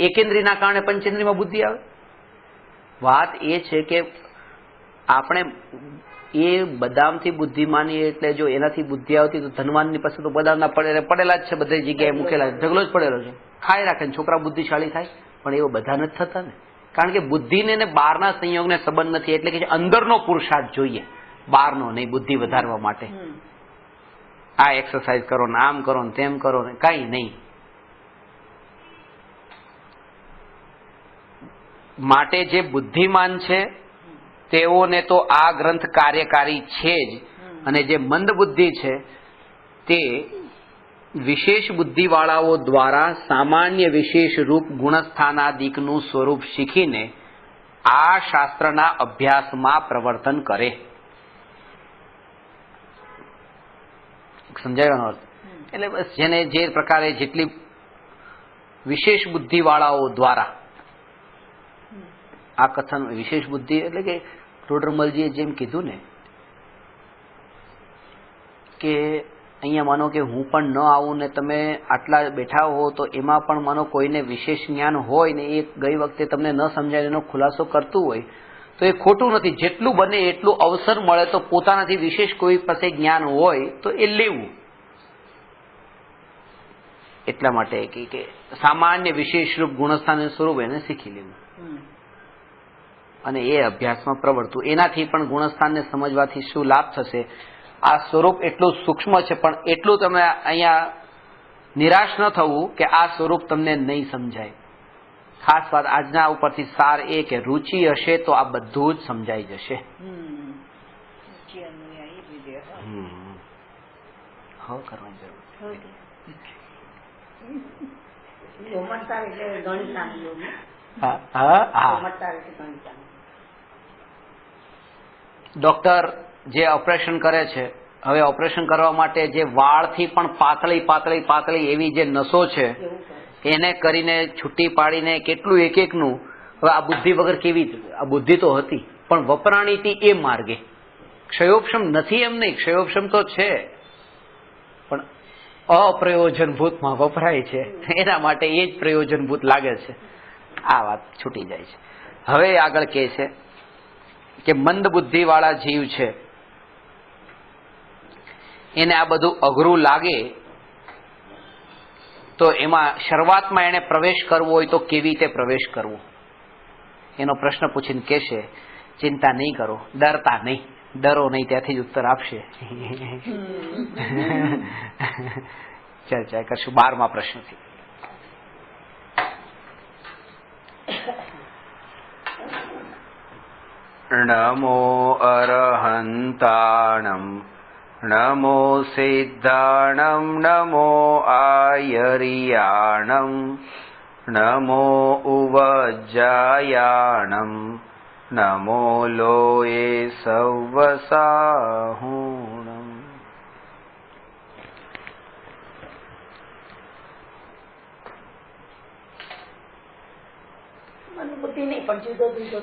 એકેન્દ્રિયના કારણે પંચેન્દ્રિયમાં બુદ્ધિ આવે. વાત એ છે કે આપણે એ બદામથી બુદ્ધિ માની એટલે જો એનાથી બુદ્ધિ આવતી તો ધનવાનની પાસે તો બદામના પડેલા જ છે, બધી જગ્યાએ મૂકેલા, ઢગલો જ પડેલો છે, ખાઈ રાખે ને છોકરા બુદ્ધિશાળી થાય. પણ એવો બધા નથી થતા ને, કારણ કે બુદ્ધિને ને બહારના સંયોગને સંબંધ નથી. એટલે કે અંદરનો પુરુષાર્થ જોઈએ, બહારનો નહીં. બુદ્ધિ વધારવા માટે આ એક્સરસાઇઝ કરો ને આમ કરો ને તેમ કરો ને કાંઈ નહીં. માટે જે બુદ્ધિમાન છે તેઓને તો આ ગ્રંથ કાર્યકારી છે જ, અને જે મંદ બુદ્ધિ છે તે વિશેષ બુદ્ધિવાળાઓ દ્વારા સામાન્ય વિશેષ રૂપ ગુણસ્થાનાદિકનું સ્વરૂપ શીખીને આ શાસ્ત્રના અભ્યાસમાં પ્રવર્તન કરે. સમજાયો અર્થ? એટલે બસ જેને જે પ્રકારે જેટલી વિશેષ બુદ્ધિવાળાઓ દ્વારા આ કથન, વિશેષ બુદ્ધિ એટલે કે ટોડરમલજીએ જેમ કીધું ને કે અહીંયા માનો કે હું પણ ન આવું ને તમે આટલા બેઠા હો તો એમાં પણ માનો કોઈને વિશેષ જ્ઞાન હોય ને એ ગઈ વખતે તમને ન સમજાય એનો ખુલાસો કરતું હોય તો એ ખોટું નથી. જેટલું બને એટલું અવસર મળે તો પોતાનાથી વિશેષ કોઈ પાસે જ્ઞાન હોય તો એ લેવું. એટલા માટે કે સામાન્ય વિશેષ રૂપ ગુણસ્થાન સ્વરૂપ એને શીખી લેવું અને એ અભ્યાસમાં પ્રવર્તવું. એનાથી પણ ગુણસ્થાનને સમજવાથી શું લાભ થશે? આ સ્વરૂપ એટલું સૂક્ષ્મ છે પણ એટલું તમે અહીંયા નિરાશ ન થવું કે આ સ્વરૂપ તમને નહીં સમજાય. ખાસ વાત આજના ઉપરથી સાર એ કે રુચિ હશે તો આ બધું જ સમજાઈ જશે. કરવાની જરૂર ગોમતસાર એટલે ગણિત ડોક્ટર જે ઓપરેશન કરે છે, હવે ઓપરેશન કરવા માટે જે વાળથી પણ પાતળી એવી જે નસો છે એને કરીને છૂટી પાડીને કેટલું એક એકનું, હવે આ બુદ્ધિ વગર કેવી, આ બુદ્ધિ તો હતી પણ વપરાણી હતી એ માર્ગે. ક્ષયોપશમ નથી એમ નહીં, ક્ષયોપશમ તો છે પણ અપ્રયોજનભૂતમાં વપરાય છે એના માટે એ જ પ્રયોજનભૂત લાગે છે. આ વાત છૂટી જાય છે. હવે આગળ કહે છે કે મંદ બુદ્ધિ વાળા જીવ છે એને આ બધું અઘરું લાગે તો એમાં શરૂઆતમાં એને પ્રવેશ કરવો હોય તો કેવી રીતે પ્રવેશ કરવો એનો પ્રશ્ન પૂછીને કહેશે ચિંતા નહીં કરો, ડરતા નહીં, ડરો નહીં, ત્યાંથી જ ઉત્તર આપશે. ચર્ચા કરશું 12મા પ્રશ્નથી. નમો અરહંતાણમ નમો સિદ્ધાણમ નમો આયરિયાણમ નમો ઉવજ્જાયાણમ નમો લોયે સવસાહુણમ. મન બુદ્ધિ નહીં પણ જુદો જુદો